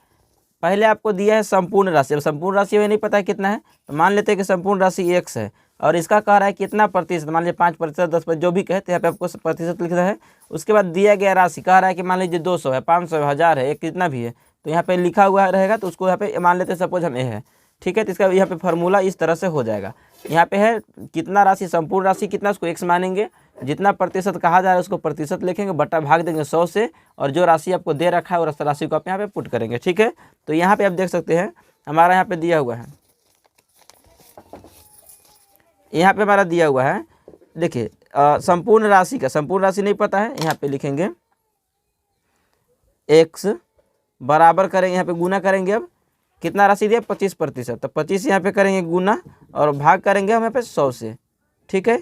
पहले आपको दिया है संपूर्ण राशि। अब संपूर्ण राशि हमें नहीं पता है कितना है, तो मान लेते हैं कि संपूर्ण राशि x है और इसका कह रहा है कितना प्रतिशत, मान लीजिए 5%, 10%, जो भी कहे, तो यहाँ पे आपको प्रतिशत लिखना है। उसके बाद दिया गया राशि कह रहा है कि मान लीजिए 200 है, 500 है, 1000 है, एक कितना भी है, तो यहाँ पे लिखा हुआ रहेगा, तो उसको यहाँ पे मान लेते हैं सपोज हम ए है। ठीक है, तो इसका यहाँ पे फार्मूला इस तरह से हो जाएगा। यहाँ पे है कितना राशि, संपूर्ण राशि कितना, उसको x मानेंगे, जितना प्रतिशत कहा जा रहा है उसको प्रतिशत लिखेंगे, बट्टा भाग देंगे 100 से, और जो राशि आपको दे रखा है उस राशि को आप यहाँ पे पुट करेंगे। ठीक है, तो यहाँ पे आप देख सकते हैं हमारा यहाँ पे दिया हुआ है, यहाँ पे हमारा दिया हुआ है, देखिए संपूर्ण राशि का, संपूर्ण राशि नहीं पता है, यहाँ पे लिखेंगे x बराबर करेंगे, यहाँ पे गुना करेंगे, अब कितना राशि दिया 25%, तो 25 यहाँ पे करेंगे गुना और भाग करेंगे हम यहाँ पे 100 से। ठीक है,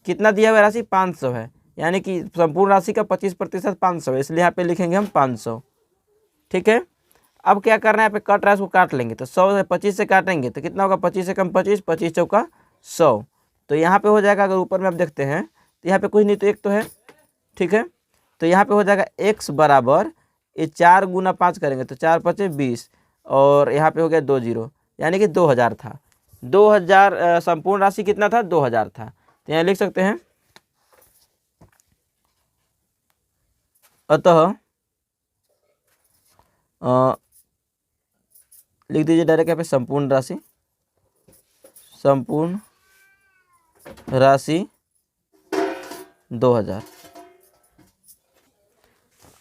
कितना दिया हुआ राशि 500 है, यानी कि संपूर्ण राशि का 25% 500 है, इसलिए यहाँ पे लिखेंगे हम 500। ठीक है, अब क्या करना है, यहाँ पे कट रहा है, उसको काट लेंगे, तो 100 से 25 से काटेंगे तो कितना होगा, 25 से कम 25, 25 चौका 100, तो यहाँ पे हो जाएगा, अगर ऊपर में आप देखते हैं तो यहाँ पे कुछ नहीं तो एक तो है। ठीक है, तो यहाँ पे हो जाएगा x बराबर, ये 4 गुना 5 करेंगे तो 4 पचे 20, और यहाँ पे हो गया 2 जीरो, यानी कि 2000 था। 2000 संपूर्ण राशि कितना था, 2000 था, तो यहाँ लिख सकते हैं अतः लिख दीजिए डायरेक्ट यहाँ पे संपूर्ण राशि, संपूर्ण राशि 2000।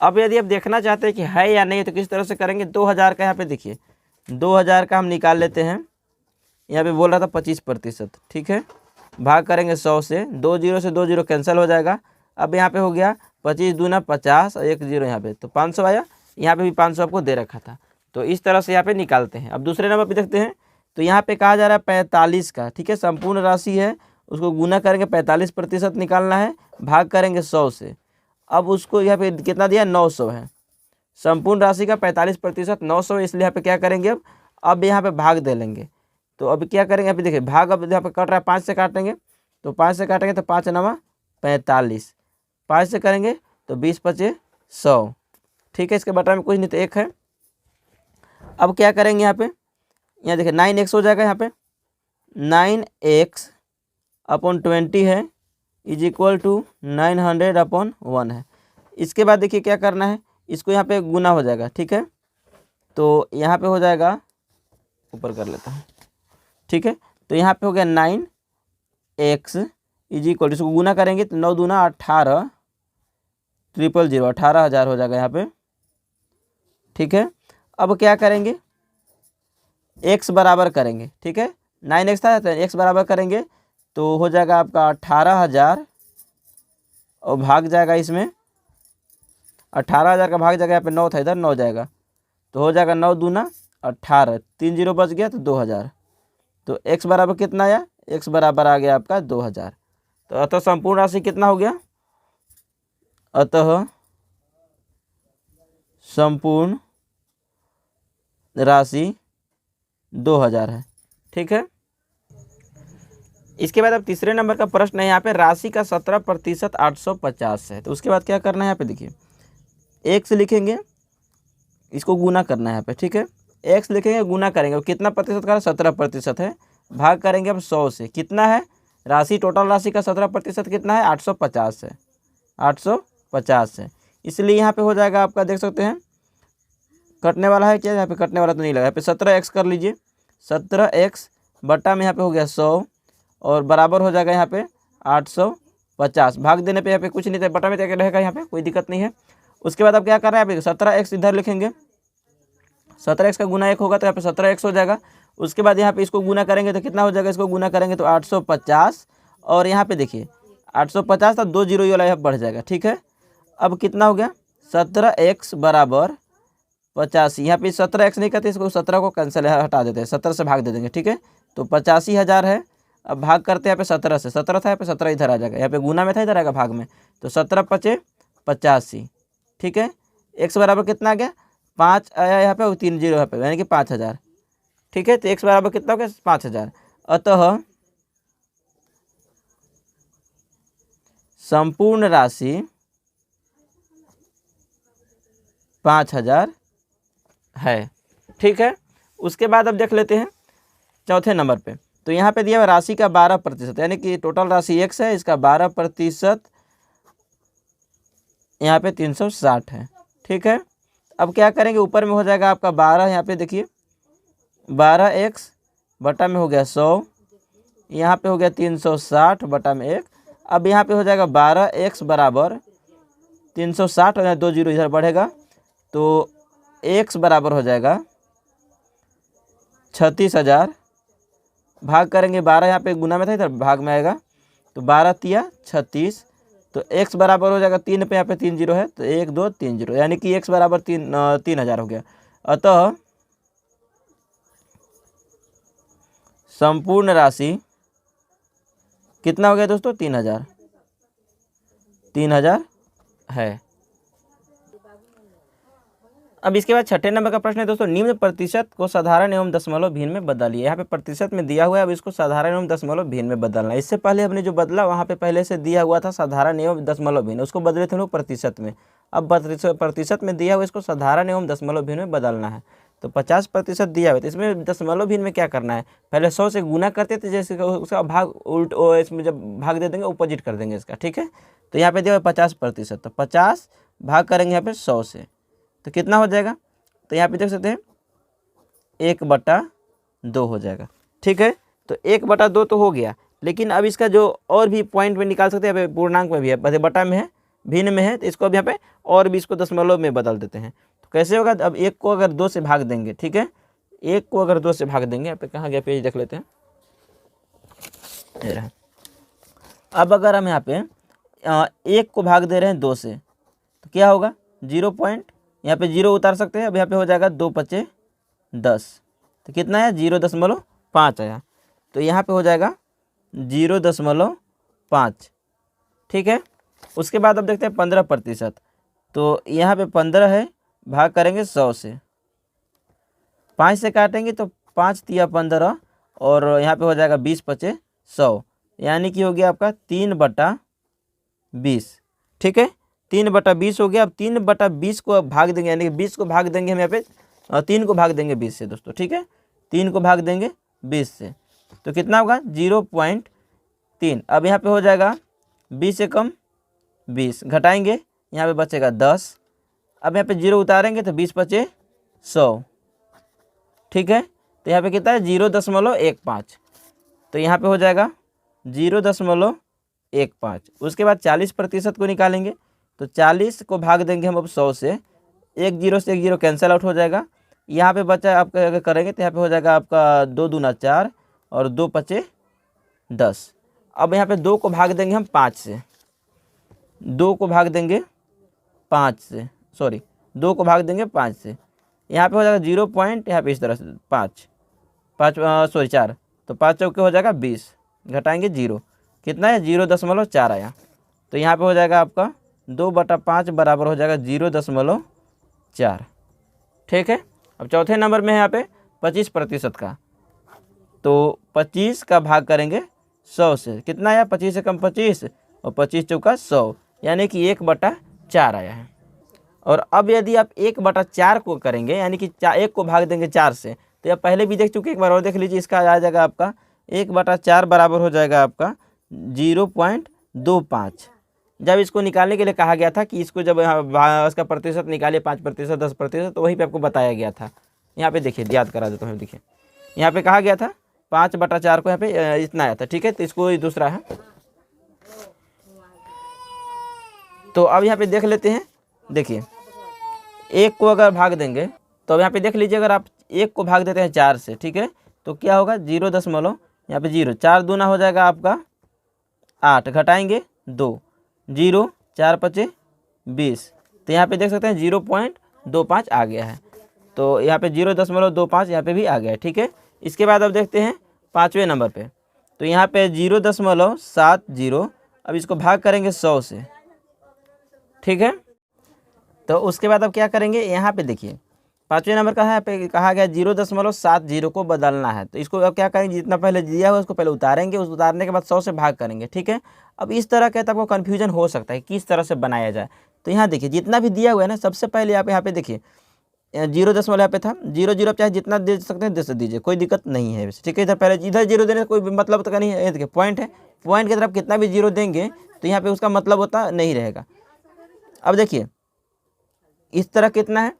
अब यदि आप देखना चाहते हैं कि है या नहीं तो किस तरह से करेंगे, 2000 का यहाँ पे देखिए 2000 का हम निकाल लेते हैं, यहाँ पे बोल रहा था 25%। ठीक है, भाग करेंगे 100 से, 2 जीरो से 2 जीरो कैंसिल हो जाएगा। अब यहाँ पे हो गया 25 दूना 50 और एक जीरो यहाँ पे, तो 500 आया, यहाँ पे भी 500 आपको दे रखा था, तो इस तरह से यहाँ पे निकालते हैं। अब दूसरे नंबर पे देखते हैं, तो यहाँ पे कहा जा रहा है 45 का। ठीक है, संपूर्ण राशि है, उसको गुना करेंगे 45% निकालना है, भाग करेंगे 100 से। अब उसको यहाँ पे कितना दिया 900 है, संपूर्ण राशि का 45% 900 है, इसलिए यहाँ पे क्या करेंगे, अब यहाँ पे भाग दे लेंगे। तो अब क्या करेंगे, यहाँ पे देखिए भाग अब यहाँ पे कट रहा है, 5 से काटेंगे, तो 5 से काटेंगे तो 5 नवा 45, 5 से करेंगे तो 20 पचे 100। ठीक है, इसके बटा में कुछ नहीं तो एक है। अब क्या करेंगे, यहाँ देखिए 9x हो जाएगा, यहाँ पे 9x अपॉन 20 है इज इक्वल टू 900 अपॉन 1 है। इसके बाद देखिए क्या करना है, इसको यहाँ पे गुना हो जाएगा। ठीक है, तो यहाँ पे हो जाएगा, ऊपर कर लेता हूँ। ठीक है, तो यहाँ पे हो गया 9x इज इक्वल, इसको गुना करेंगे तो 9 दूना 18, 000 18,000 हो जाएगा यहाँ पे। ठीक है, अब क्या करेंगे, x बराबर करेंगे। ठीक है, 9x था तो x बराबर करेंगे तो हो जाएगा आपका 18,000 और भाग जाएगा इसमें 18,000 का भाग जाएगा, यहाँ पे 9 था, इधर 9 जाएगा, तो हो जाएगा 9 दूना 18, 3 जीरो बच गया तो 2000, तो x बराबर कितना आया, x बराबर आ गया आपका 2000। तो अतः संपूर्ण राशि कितना हो गया, अतः संपूर्ण राशि 2000 है। ठीक है, इसके बाद अब तीसरे नंबर का प्रश्न है, यहाँ पे राशि का 17% 850 है। तो उसके बाद क्या करना है, यहाँ पे देखिए x लिखेंगे, इसको गुना करना है यहाँ पे, ठीक है। x लिखेंगे, गुना करेंगे, और कितना प्रतिशत का 17% है, भाग करेंगे अब 100 से। कितना है राशि, टोटल राशि का 17% कितना है, 850 है, 850 है। इसलिए यहाँ पे हो जाएगा आपका, देख सकते हैं कटने वाला है क्या, यहाँ पे कटने वाला तो नहीं लगा, यहाँ पे 17x कर लीजिए, 17x बटा में यहाँ पे हो गया 100 और बराबर हो जाएगा यहाँ पे 850। भाग देने पे यहाँ पे कुछ नहीं था, बटा में क्या रहेगा, यहाँ पे कोई दिक्कत नहीं है। उसके बाद अब क्या कर रहे हैं, आप 17x इधर लिखेंगे, 17x का गुना 1 होगा तो यहाँ पे 17x हो जाएगा। उसके बाद यहाँ पे इसको गुना करेंगे तो कितना हो जाएगा, इसको गुना करेंगे तो 850, और यहाँ पे देखिए 850 तो 2 जीरो वाला यहाँ बढ़ जाएगा, ठीक है। अब कितना हो गया, 17x बराबर 85। यहाँ पे 17x नहीं करते, इसको 17 को कैंसिल हटा देते हैं, 17 से भाग दे देंगे, ठीक है। तो 85,000 है। अब भाग करते हैं यहाँ पे 17 से, 17 था यहाँ पे 17 इधर आ जाएगा, यहाँ पे गुना में था इधर आएगा भाग में, तो 17 पचे 85, ठीक है। x बराबर कितना आ गया, 5 आया यहाँ पे और 3 जीरो यहाँ पे, यानी कि 5,000, ठीक है। तो x बराबर कितना हो गया, 5,000। अतः संपूर्ण राशि 5,000 है, ठीक है। उसके बाद अब देख लेते हैं चौथे नंबर पे। तो यहाँ पे दिया हुआ राशि का 12%, यानी कि टोटल राशि x है, इसका 12% यहाँ पे 360 है, ठीक है। अब क्या करेंगे, ऊपर में हो जाएगा आपका 12, यहाँ पे देखिए 12x बटा में हो गया 100, यहाँ पे हो गया 360 बटा में 1। अब यहाँ पे हो जाएगा 12x बराबर 360 और 2 जीरो इधर बढ़ेगा, तो x बराबर हो जाएगा 36,000। भाग करेंगे 12, यहाँ पे गुना में था इधर भाग में आएगा, तो 12 तिया 36, तो x बराबर हो जाएगा 3 पे, यहाँ पे 3 जीरो है तो 1 2 3 जीरो, यानी कि x बराबर 3,000 हो गया। अतः संपूर्ण राशि कितना हो गया दोस्तों, 3,000 है। अब इसके बाद छठे नंबर का प्रश्न है दोस्तों, निम्न प्रतिशत को साधारण एवं दशमलव भिन्न में बदलिए। यहाँ पे प्रतिशत में दिया हुआ है, अब इसको साधारण एवं दशमलव भिन्न में बदलना है। इससे पहले हमने जो बदला वहाँ पे पहले से दिया हुआ था साधारण एवं दशमलव भिन्न, उसको बदले थे लोग प्रतिशत में। अब प्रतिशत में दिया हुआ इसको साधारण एवं दशमलव भिन्न में बदलना है। तो 50% दिया हुआ है, तो इसमें दशमलव भिन्न में क्या करना है, पहले 100 से गुना करते थे, जैसे उसका भाग उल्ट, इसमें जब भाग दे देंगे अपोजिट कर देंगे इसका, ठीक है। तो यहाँ पे दिया हुआ 50%, तो 50 भाग करेंगे यहाँ पे 100 से, तो कितना हो जाएगा, तो यहाँ पे देख सकते हैं 1/2 हो जाएगा, ठीक है। तो 1/2 तो हो गया, लेकिन अब इसका जो और भी पॉइंट में निकाल सकते हैं, यहाँ पे पूर्णांक में भी है, बटा में है, भिन्न में है, तो इसको अब यहाँ पे और भी इसको दशमलव में बदल देते हैं। तो कैसे होगा, अब 1 को अगर 2 से भाग देंगे, ठीक है, 1 को अगर 2 से भाग देंगे, यहाँ पे कहाँ गया पेज, देख लेते हैं, ये रहा। अब अगर हम यहाँ पे 1 को भाग दे रहे हैं 2 से, तो क्या होगा, 0 पॉइंट, यहाँ पे 0 उतार सकते हैं। अब यहाँ पे हो जाएगा 2 पचे 10, तो कितना है 0.5 आया, तो यहाँ पे हो जाएगा 0.5, ठीक है। उसके बाद अब देखते हैं 15%, तो यहाँ पे 15 है, भाग करेंगे 100 से, 5 से काटेंगे तो 5 तिया 15, और यहाँ पे हो जाएगा 20 पचे 100, यानी कि हो गया आपका 3/20, ठीक है। 3/20 हो गया। अब 3/20 को भाग देंगे, यानी कि 20 को भाग देंगे हम यहाँ पे, 3 को भाग देंगे 20 से दोस्तों, ठीक है, 3 को भाग देंगे 20 से, तो कितना होगा 0.3। अब यहाँ पे हो जाएगा 20 से कम 20, घटाएंगे, यहाँ पे बचेगा 10। अब यहाँ पे 0 उतारेंगे तो 20 पचे 100, ठीक है। तो यहाँ पे कितना है 0.15, तो यहाँ पे हो जाएगा 0.15। उसके बाद 40% को निकालेंगे, तो 40 को भाग देंगे हम अब 100 से, 1 जीरो से 1 जीरो कैंसिल आउट हो जाएगा। यहाँ पे बचा आपका अगर करेंगे तो यहाँ पे हो जाएगा आपका 2 दूना 4 और 2 पचे 10। अब यहाँ पे 2 को भाग देंगे हम 5 से, 2 को भाग देंगे 5 से, सॉरी 2 को भाग देंगे 5 से, यहाँ पे हो जाएगा 0 पॉइंट, यहाँ पे इस तरह से 4, तो 5 चौके हो जाएगा 20, घटाएंगे 0, कितना है 0.4 आया। तो यहाँ पे हो जाएगा आपका 2/5 बराबर हो जाएगा 0.4, ठीक है। अब चौथे नंबर में है यहाँ पे 25% का, तो 25 का भाग करेंगे 100 से, कितना आया 25 से कम 25 और 25 चौका 100, यानी कि 1/4 आया है। और अब यदि आप 1/4 को करेंगे, यानी कि 1 को भाग देंगे 4 से, तो आप पहले भी देख चुके, एक बार और देख लीजिए। इसका आ जाएगा आपका 1/4 बराबर हो जाएगा आपका 0.25। जब इसको निकालने के लिए कहा गया था कि इसको जब इसका प्रतिशत निकालिए 5%, 10%, तो वहीं पे आपको बताया गया था। यहाँ पे देखिए, याद करा देता हूँ। देखिए यहाँ पे कहा गया था 5/4 को यहाँ पे इतना आया था, ठीक है। तो इसको दूसरा है, तो अब यहाँ पे देख लेते हैं। देखिए 1 को अगर भाग देंगे, तो अब यहाँ पे देख लीजिए, अगर आप 1 को भाग देते हैं 4 से, ठीक है, तो क्या होगा 0 दशमलव यहाँ पे 0, 4 दूना हो जाएगा आपका 8, घटाएंगे 2, 0 4 5 20। तो यहाँ पे देख सकते हैं 0.25 आ गया है। तो यहाँ पे 0.25 यहाँ पे भी आ गया है, ठीक है। इसके बाद अब देखते हैं 5वें नंबर पे, तो यहाँ पे 0.70। अब इसको भाग करेंगे 100 से, ठीक है। तो उसके बाद अब क्या करेंगे, यहाँ पे देखिए 5वें नंबर का है पे कहा गया 0.70 को बदलना है। तो इसको अब क्या करेंगे, जितना पहले दिया हुआ उसको पहले उतारेंगे, उस उतारने के बाद 100 से भाग करेंगे, ठीक है। अब इस तरह कहता है, आपको कन्फ्यूजन हो सकता है किस तरह से बनाया जाए। तो यहाँ देखिए जितना भी दिया हुआ है ना, सबसे पहले आप यहाँ पे देखिए 0 दशमलव यहाँ पे था, 0 आप चाहे जितना दे सकते हैं दे दीजिए, कोई दिक्कत नहीं है, ठीक है। इधर पहले इधर 0 देने का कोई मतलब तो नहीं है। ये देखिए पॉइंट है, पॉइंट की तरफ कितना भी 0 देंगे तो यहाँ पे उसका मतलब होता नहीं रहेगा। अब देखिए इस तरह कितना है,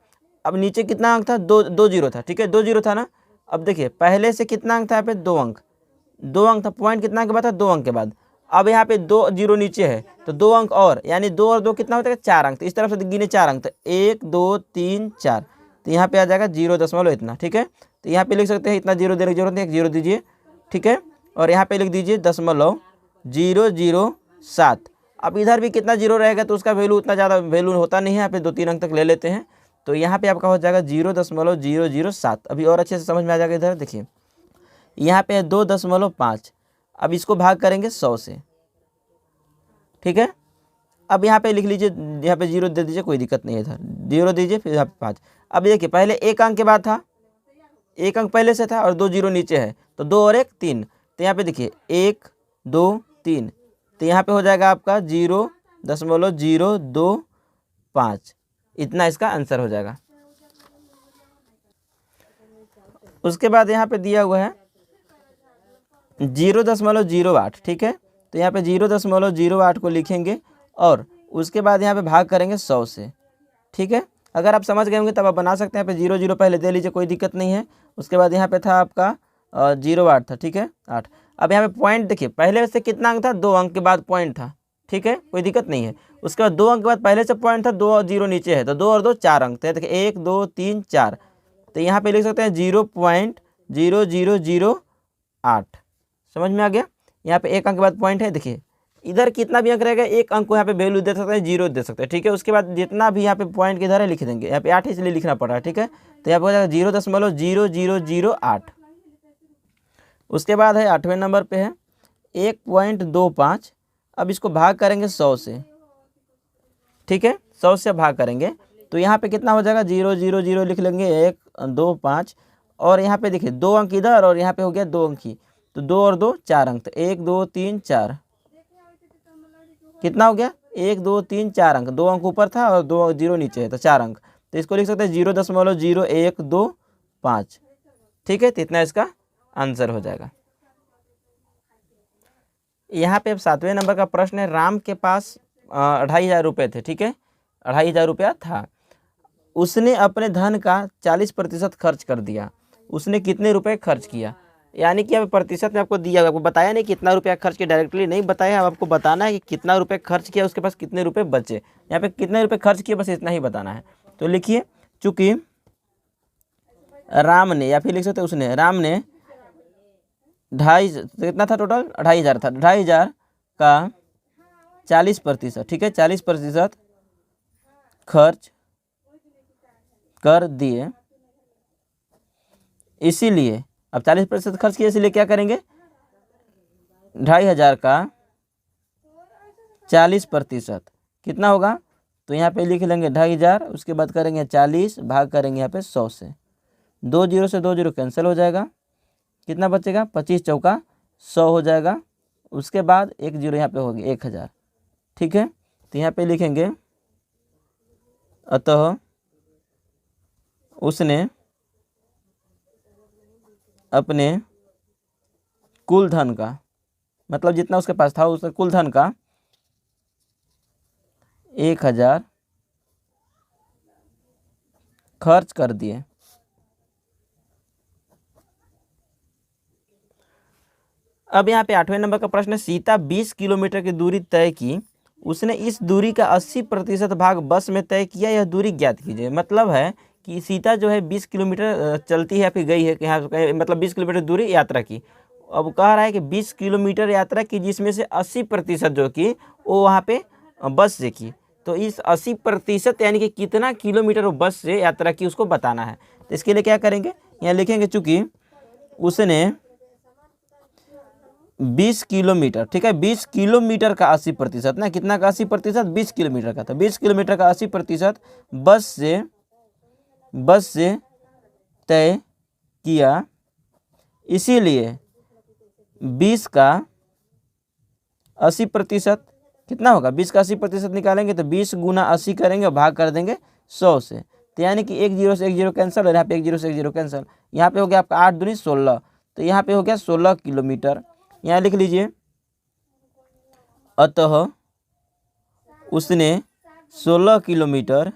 अब नीचे कितना अंक था, 2 0 था, ठीक है, 2 0 था ना। अब देखिए पहले से कितना अंक था, यहाँ पे 2 अंक, 2 अंक था। पॉइंट कितना के बाद था, 2 अंक के बाद। अब यहाँ पे 2 0 नीचे है, तो 2 अंक और, यानी 2 और 2 कितना होता है, 4 अंक। तो इस तरफ से गिने 4 अंक, तो 1 2 3 4, तो यहाँ पे आ जाएगा 0 दशमलव इतना, ठीक है। तो यहाँ पे लिख सकते हैं इतना 0 देने की जरूरत नहीं, 0 दीजिए, ठीक है। और यहाँ पे लिख दीजिए 0.007। अब इधर भी कितना 0 रहेगा, तो उसका वैल्यू उतना ज़्यादा वैल्यू होता नहीं है, यहाँ पे 2-3 अंक तक ले लेते हैं। तो यहाँ पे आपका हो जाएगा 0.007। अभी और अच्छे से समझ में आ जाएगा। इधर देखिए यहाँ पे है 2.5। अब इसको भाग करेंगे 100 से, ठीक है। अब यहाँ पे लिख लीजिए, यहाँ पे 0 दे दीजिए, कोई दिक्कत नहीं है। इधर 0 दीजिए, फिर यहाँ पे 5। अब देखिए पहले 1 अंक के बाद था, 1 अंक पहले से था और 2 0 नीचे है, तो 2 और 1 3। तो यहाँ पे देखिए 1 2 3, तो यहाँ पे हो जाएगा आपका 0.025। इतना इसका आंसर हो जाएगा। उसके बाद यहाँ पे दिया हुआ है 0.08, ठीक है। तो यहाँ पे 0.08 को लिखेंगे और उसके बाद यहाँ पे भाग करेंगे 100 से, ठीक है। अगर आप समझ गए होंगे तब आप बना सकते हैं। यहाँ पे 0 0 पहले दे लीजिए, कोई दिक्कत नहीं है। उसके बाद यहाँ पे था आपका 0.8 था, ठीक है, 8। अब यहाँ पे पॉइंट देखिए, पहले से कितना अंक था, 2 अंक के बाद पॉइंट था, ठीक है, कोई दिक्कत नहीं है। उसके बाद 2 अंक के बाद पहले से पॉइंट था, 2 और 0 नीचे है, तो 2 और 2 4 अंक थे। देखिए 1 2 3 4, तो यहाँ पे लिख सकते हैं 0.0008। समझ में आ गया। यहाँ पे 1 अंक के बाद पॉइंट है। देखिए इधर कितना भी अंक रहेगा, 1 अंक को यहाँ पे वैल्यू दे सकते हैं, 0 दे सकते हैं, ठीक है। उसके बाद जितना भी यहाँ पे पॉइंट के इधर है लिख देंगे। यहाँ पे 8 इसलिए लिखना पड़ रहा है, ठीक है। तो यहाँ पे हो जाएगा 0.0008। उसके बाद है 8वें नंबर पे है 1.25। अब इसको भाग करेंगे 100 से, ठीक है, 100 से भाग करेंगे तो यहाँ पे कितना हो जाएगा, 0.000 लिख लेंगे, 1 2 5। और यहाँ पे देखिए 2 अंक इधर और यहाँ पे हो गया 2 अंक ही, तो 2 और 2 4 अंक, तो 1 2 3 4, कितना हो गया, 1 2 3 4 अंक। 2 अंक ऊपर था और 2 0 नीचे है, तो 4 अंक। तो इसको लिख सकते हैं 0.0125, ठीक है। तो इतना इसका आंसर हो जाएगा। यहाँ पे अब 7वें नंबर का प्रश्न है, राम के पास 2500 रुपये थे, ठीक है, 2500 रुपया था। उसने अपने धन का 40% खर्च कर दिया। उसने कितने रुपए खर्च किया, यानी कि अब प्रतिशत में आपको दिया, आपको बताया नहीं कितना रुपया खर्च किया, डायरेक्टली नहीं बताया। अब आपको बताना है कि कितना रुपए खर्च किया, उसके पास कितने रुपए बचे। यहाँ पे कितने रुपए खर्च किए, बस इतना ही बताना है। तो लिखिए, चूंकि राम ने, या फिर लिख सकते उसने, राम ने 2.5, कितना था टोटल, 2500 था, 2500 का 40%, ठीक है, 40% खर्च कर दिए। इसीलिए अब 40% खर्च किए, इसलिए क्या करेंगे, 2500 का 40% कितना होगा, तो यहाँ पे लिख लेंगे 2500। उसके बाद करेंगे 40 भाग करेंगे यहाँ पे 100 से, 2 0 से 2 0 कैंसिल हो जाएगा, कितना बचेगा, 25 चौका 100 हो जाएगा। उसके बाद 1 0 यहाँ पे होगी 1000, ठीक है। तो यहाँ पे लिखेंगे अतः उसने अपने कुल धन का, मतलब जितना उसके पास था उसके कुल धन का 1000 खर्च कर दिए। अब यहाँ पे 8वें नंबर का प्रश्न है, सीता 20 किलोमीटर की दूरी तय की, उसने इस दूरी का 80% भाग बस में तय किया, यह दूरी ज्ञात कीजिए। मतलब है कि सीता जो है 20 किलोमीटर चलती है या फिर गई है कि यहाँ मतलब 20 किलोमीटर दूरी यात्रा की। अब कह रहा है कि 20 किलोमीटर यात्रा की, जिसमें से 80% जो कि वो वहाँ पे बस से की। तो इस 80% यानी कि कितना किलोमीटर वो बस से यात्रा की उसको बताना है। तो इसके लिए क्या करेंगे, यहाँ लिखेंगे चूँकि उसने 20 किलोमीटर, ठीक है, 20 किलोमीटर का 80% ना, कितना का 80%, 20 किलोमीटर का था, 20 किलोमीटर का 80% बस से तय किया, इसीलिए 20 का 80% कितना होगा, 20 का 80% निकालेंगे तो 20 गुना 80 करेंगे और भाग कर देंगे 100 से। तो यानी कि 1 0 से 1 0 कैंसिल और यहाँ पे 1 0 से 1 0 कैंसिल। यहाँ पे हो गया आपका 8 दूनी 16, तो यहाँ पे हो गया 16 किलोमीटर। यहाँ लिख लीजिए, अतः उसने 16 किलोमीटर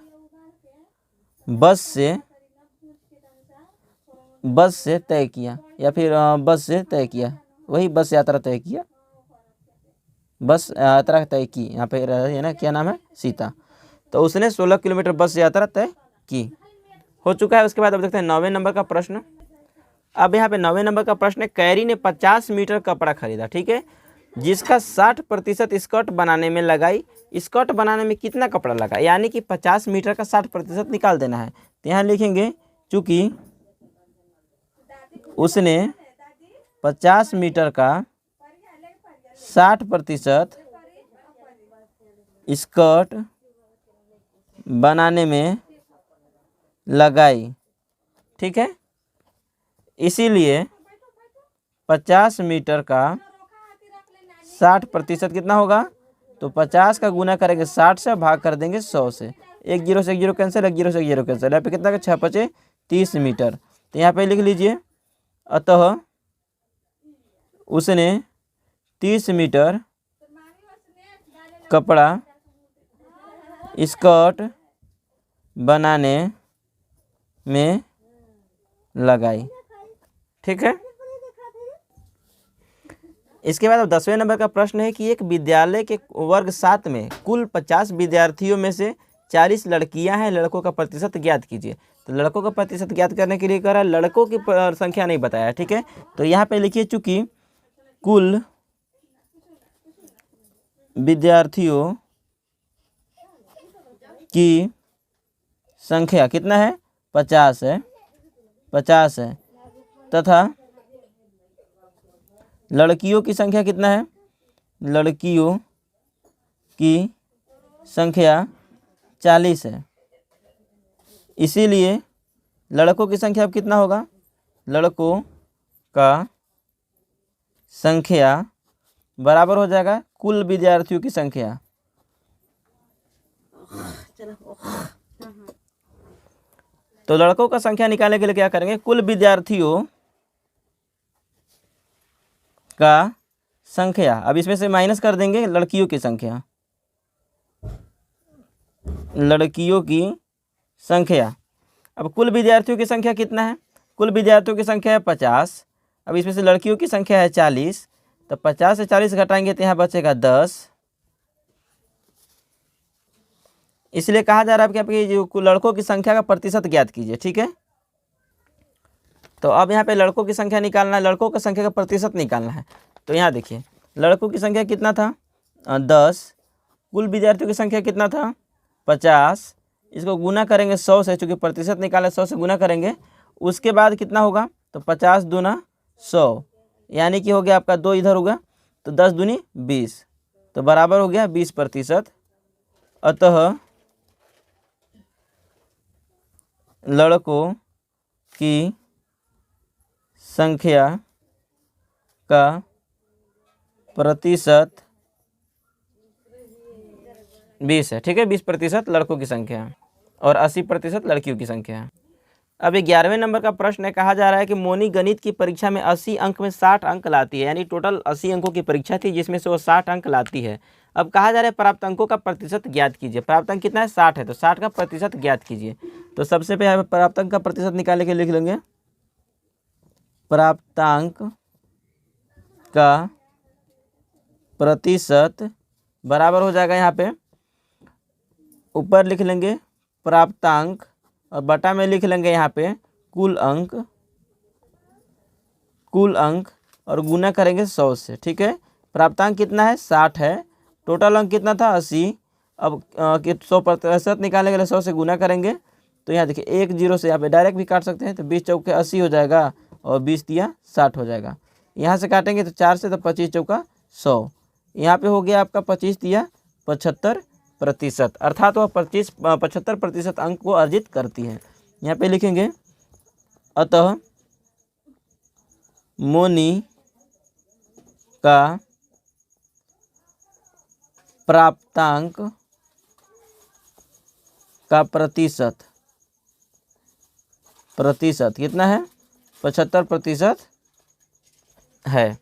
बस से तय किया, या फिर बस से तय किया, वही बस यात्रा तय किया, बस यात्रा तय की। यहाँ पे है ना, क्या नाम है, सीता। तो उसने 16 किलोमीटर बस यात्रा तय की, हो चुका है। उसके बाद अब देखते हैं 9वें नंबर का प्रश्न। अब यहाँ पे 9वें नंबर का प्रश्न है, कैरी ने 50 मीटर कपड़ा खरीदा, ठीक है, जिसका 60% स्कर्ट बनाने में लगाई। स्कर्ट बनाने में कितना कपड़ा लगा, यानी कि 50 मीटर का 60% निकाल देना है। तो यहाँ लिखेंगे, चूँकि उसने 50 मीटर का 60% स्कर्ट बनाने में लगाई, ठीक है, इसीलिए 50 मीटर का 60% कितना होगा, तो 50 का गुना करेंगे 60 से, भाग कर देंगे 100 से। 1 0 से 1 0 कैंसिल, 1 0 से 1 0 कैंसिल। यहाँ पे कितना का 6 5 30 मीटर। तो यहाँ पे लिख लीजिए, अतः उसने 30 मीटर कपड़ा स्कर्ट बनाने में लगाई, ठीक है। इसके बाद अब 10वें नंबर का प्रश्न है कि एक विद्यालय के वर्ग 7 में कुल 50 विद्यार्थियों में से 40 लड़कियां हैं, लड़कों का प्रतिशत ज्ञात कीजिए। तो लड़कों का प्रतिशत ज्ञात करने के लिए कह रहा है, लड़कों की संख्या नहीं बताया, ठीक है। तो यहाँ पे लिखिए, चूँकि कुल विद्यार्थियों की संख्या कितना है, 50 है, 50 है, तथा लड़कियों की संख्या कितना है, लड़कियों की संख्या 40 है, इसीलिए लड़कों की संख्या अब कितना होगा, लड़कों का संख्या बराबर हो जाएगा कुल विद्यार्थियों की संख्या। तो लड़कों का संख्या निकालने के लिए क्या करेंगे, कुल विद्यार्थियों का संख्या, अब इसमें से माइनस कर देंगे लड़कियों की संख्या, लड़कियों की संख्या। अब कुल विद्यार्थियों की संख्या कितना है, कुल विद्यार्थियों की संख्या है 50, अब इसमें से लड़कियों की संख्या है 40, तो 50 से 40 घटाएंगे तो यहाँ बचेगा 10। इसलिए कहा जा रहा है कि आपकी जो लड़कों की संख्या का प्रतिशत ज्ञात कीजिए, ठीक है। तो अब यहाँ पे लड़कों की संख्या निकालना है, लड़कों की संख्या का प्रतिशत निकालना है। तो यहाँ देखिए, लड़कों की संख्या कितना था, 10, कुल विद्यार्थियों की संख्या कितना था, 50, इसको गुना करेंगे 100 से, चूँकि प्रतिशत निकाले 100 से गुना करेंगे। उसके बाद कितना होगा, तो 50 दूना 100, यानी कि हो गया आपका 2 इधर होगा, तो 10 दूनी 20, तो बराबर हो गया 20%। अतः लड़कों की संख्या का प्रतिशत 20 है, ठीक है, 20% लड़कों की संख्या। और 80% लड़कियों की संख्या है। अब 11वें नंबर का प्रश्न है, कहा जा रहा है कि मोनी गणित की परीक्षा में 80 अंक में 60 अंक लाती है, यानी टोटल 80 अंकों की परीक्षा थी जिसमें से वो 60 अंक लाती है। अब कहा जा रहा है प्राप्त अंकों का प्रतिशत ज्ञात कीजिए। प्राप्त अंक कितना है, 60 है, तो 60 का प्रतिशत ज्ञात कीजिए। तो सबसे पहले प्राप्त अंक का प्रतिशत निकालने के लिए लिख लेंगे प्राप्तांक का प्रतिशत बराबर हो जाएगा, यहाँ पे ऊपर लिख लेंगे प्राप्तांक और बटा में लिख लेंगे यहाँ पे कुल अंक और गुना करेंगे 100 से। ठीक है, प्राप्तांक कितना है, 60 है, टोटल अंक कितना था, 80। अब 100% निकालने के लिए 100 से गुना करेंगे, तो यहाँ देखिए 1 0 से यहाँ पे डायरेक्ट भी काट सकते हैं, तो 20 चौके 80 हो जाएगा और 20 दिया 60 हो जाएगा। यहाँ से काटेंगे तो 4 से, तो 25 चौका 100, यहाँ पे हो गया आपका 25 दिया 75%, अर्थात वह 75% अंक को अर्जित करती है। यहाँ पे लिखेंगे अतः मोनी का प्राप्तांक का प्रतिशत कितना है, 75% है।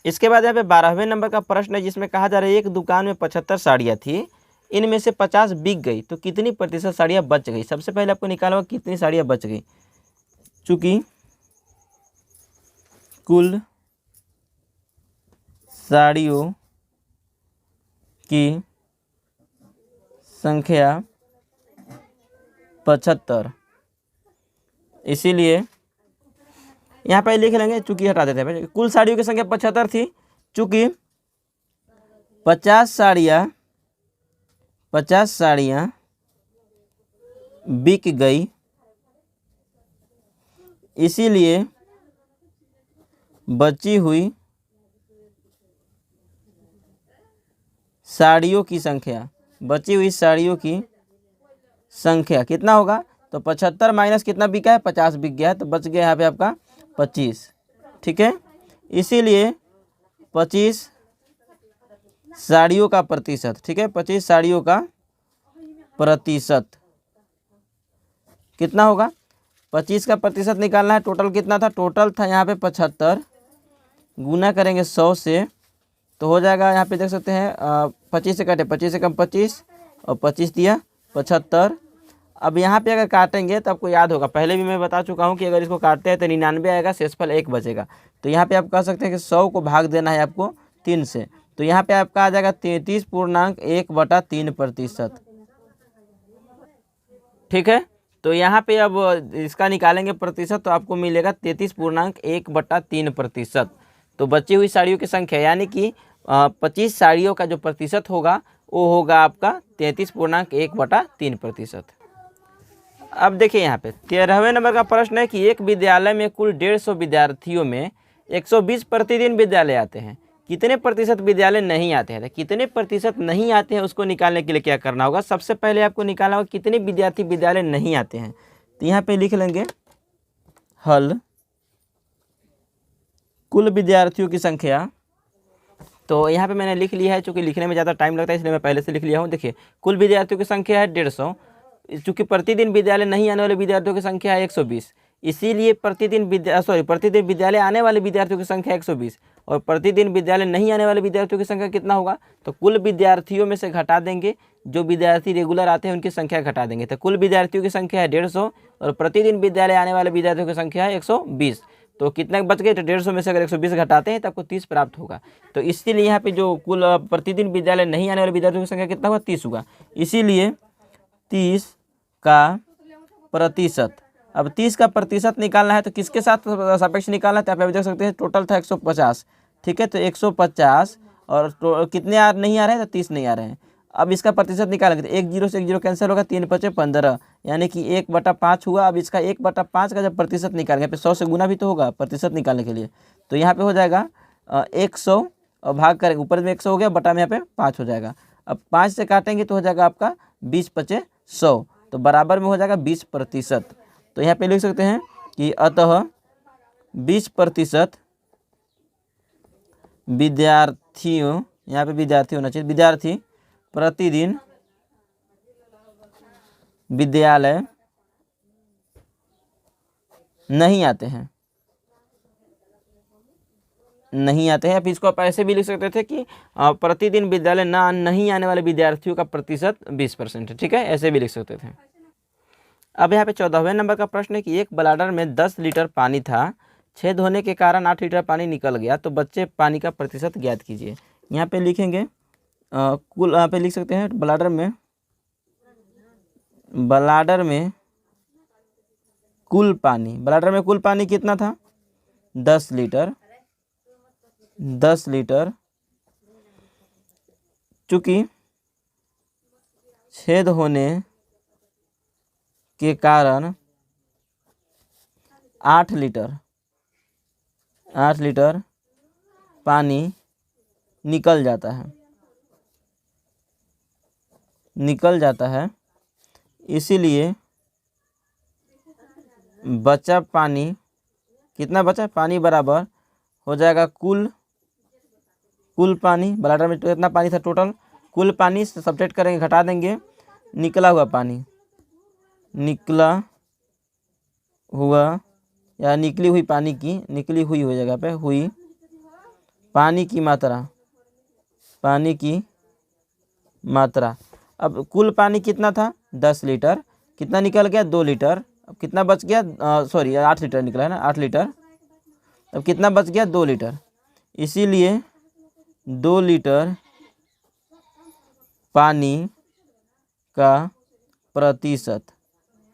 इसके बाद यहाँ पे 12वें नंबर का प्रश्न है जिसमें कहा जा रहा है एक दुकान में 75 साड़ियाँ थी, इनमें से 50 बिक गई तो कितनी प्रतिशत साड़ियाँ बच गई। सबसे पहले आपको निकालना होगा कितनी साड़ियाँ बच गई। चूँकि कुल साड़ियों की संख्या 75, इसीलिए यहाँ पे लिख लेंगे, चूँकि हटा देते हैं, कुल साड़ियों की संख्या 75 थी, चूँकि 50 साड़ियाँ बिक गई, इसीलिए बची हुई साड़ियों की संख्या कितना होगा, तो 75 माइनस कितना बिका है, 50 बिक गया है, तो बच गया यहाँ पे आपका 25। ठीक है, इसीलिए 25 साड़ियों का प्रतिशत, ठीक है, 25 साड़ियों का प्रतिशत कितना होगा, 25 का प्रतिशत निकालना है। टोटल कितना था, टोटल था यहाँ पे 75, गुना करेंगे 100 से, तो हो जाएगा यहाँ पे देख सकते हैं 25 से काटे, 25 से कम 25 और 25 दिया 75। अब यहाँ पे अगर काटेंगे तो आपको याद होगा, पहले भी मैं बता चुका हूँ कि अगर इसको काटते हैं तो 99 आएगा, शेषफल 1 बचेगा। तो यहाँ पे आप कह सकते हैं कि 100 को भाग देना है आपको 3 से, तो यहाँ पे आपका आ जाएगा 33.1/3%। ठीक है, तो यहाँ पे अब इसका निकालेंगे प्रतिशत, तो आपको मिलेगा 33.1/3%। तो बची हुई साड़ियों की संख्या यानी कि 25 साड़ियों का जो प्रतिशत होगा वो होगा आपका 33.1/3%। अब देखिए यहाँ पे 13वें नंबर का प्रश्न है कि एक विद्यालय में कुल 150 विद्यार्थियों में 120 प्रतिदिन विद्यालय आते हैं, कितने प्रतिशत विद्यालय नहीं आते हैं। तो कितने प्रतिशत नहीं आते हैं उसको निकालने के लिए क्या करना होगा, सबसे पहले आपको निकालना होगा कितने विद्यार्थी विद्यालय नहीं आते हैं। तो यहाँ पे लिख लेंगे हल कुल विद्यार्थियों की संख्या। तो यहाँ पे मैंने लिख लिया है, चूँकि लिखने में ज़्यादा टाइम लगता है इसलिए मैं पहले से लिख लिया हूँ। देखिए कुल विद्यार्थियों की संख्या है 150, चूँकि प्रतिदिन विद्यालय नहीं आने वाले विद्यार्थियों की संख्या है 120, इसीलिए प्रतिदिन विद्यालय आने वाले विद्यार्थियों की संख्या 120 और प्रतिदिन विद्यालय नहीं आने वाले विद्यार्थियों की संख्या कितना होगा, तो कुल विद्यार्थियों में से घटा देंगे, जो विद्यार्थी रेगुलर आते हैं उनकी संख्या घटा देंगे। तो कुल विद्यार्थियों की संख्या है 150 और प्रतिदिन विद्यालय आने वाले विद्यार्थियों की संख्या है 120, तो कितने बच गए, तो 150 में से अगर 120 घटाते हैं तो आपको 30 प्राप्त होगा। तो इसीलिए यहाँ पे जो कुल प्रतिदिन विद्यालय नहीं आने वाले विद्यार्थियों की संख्या कितना होगा, 30 होगा, इसीलिए 30 का प्रतिशत। अब 30 का प्रतिशत निकालना है तो किसके साथ सापेक्ष निकालना है, तो आप देख सकते हैं टोटल था 150। ठीक है, तो 150 और कितने नहीं आ रहे हैं, तो 30 नहीं आ रहे हैं। अब इसका प्रतिशत निकालेंगे तो 1 0 से 1 0 कैंसिल होगा, 3 5 15, यानी कि 1/5 हुआ। अब इसका 1/5 का जब प्रतिशत निकालेंगे, पे 100 से गुना भी तो होगा प्रतिशत निकालने के लिए, तो यहाँ पे हो जाएगा 100 और भाग करेंगे, ऊपर में 100 हो गया, बटा में यहाँ पे 5 हो जाएगा। अब 5 से काटेंगे तो हो जाएगा आपका 20 5 100, तो बराबर में हो जाएगा 20%। तो यहाँ पे लिख सकते हैं कि अतः 20% विद्यार्थियों, यहाँ पे विद्यार्थी होना चाहिए, विद्यार्थी प्रतिदिन विद्यालय नहीं आते हैं, नहीं आते हैं। अब इसको आप ऐसे भी लिख सकते थे कि प्रतिदिन विद्यालय नहीं आने वाले विद्यार्थियों का प्रतिशत 20% है, ठीक है, ऐसे भी लिख सकते थे। अब यहाँ पे 14वें नंबर का प्रश्न है कि एक ब्लाडर में 10 लीटर पानी था, छेद होने के कारण 8 लीटर पानी निकल गया, तो बच्चे पानी का प्रतिशत ज्ञात कीजिए। यहाँ पे लिखेंगे कुल, यहाँ पे लिख सकते हैं ब्लाडर में कुल पानी कितना था, 10 लीटर। चूँकि छेद होने के कारण 8 लीटर पानी निकल जाता है, इसीलिए बचा पानी, कितना बचा पानी बराबर हो जाएगा कुल पानी। ब्लाडर में कितना पानी था टोटल, कुल पानी से सब्ट्रैक्ट करेंगे, घटा देंगे निकला हुआ या निकली हुई पानी की, निकली हुई हो जगह पे हुई पानी की मात्रा। अब कुल पानी कितना था 10 लीटर, कितना निकल गया 2 लीटर। अब कितना बच गया, 8 लीटर निकला है ना, 8 लीटर। अब कितना बच गया 2 लीटर, इसीलिए 2 लीटर पानी का प्रतिशत।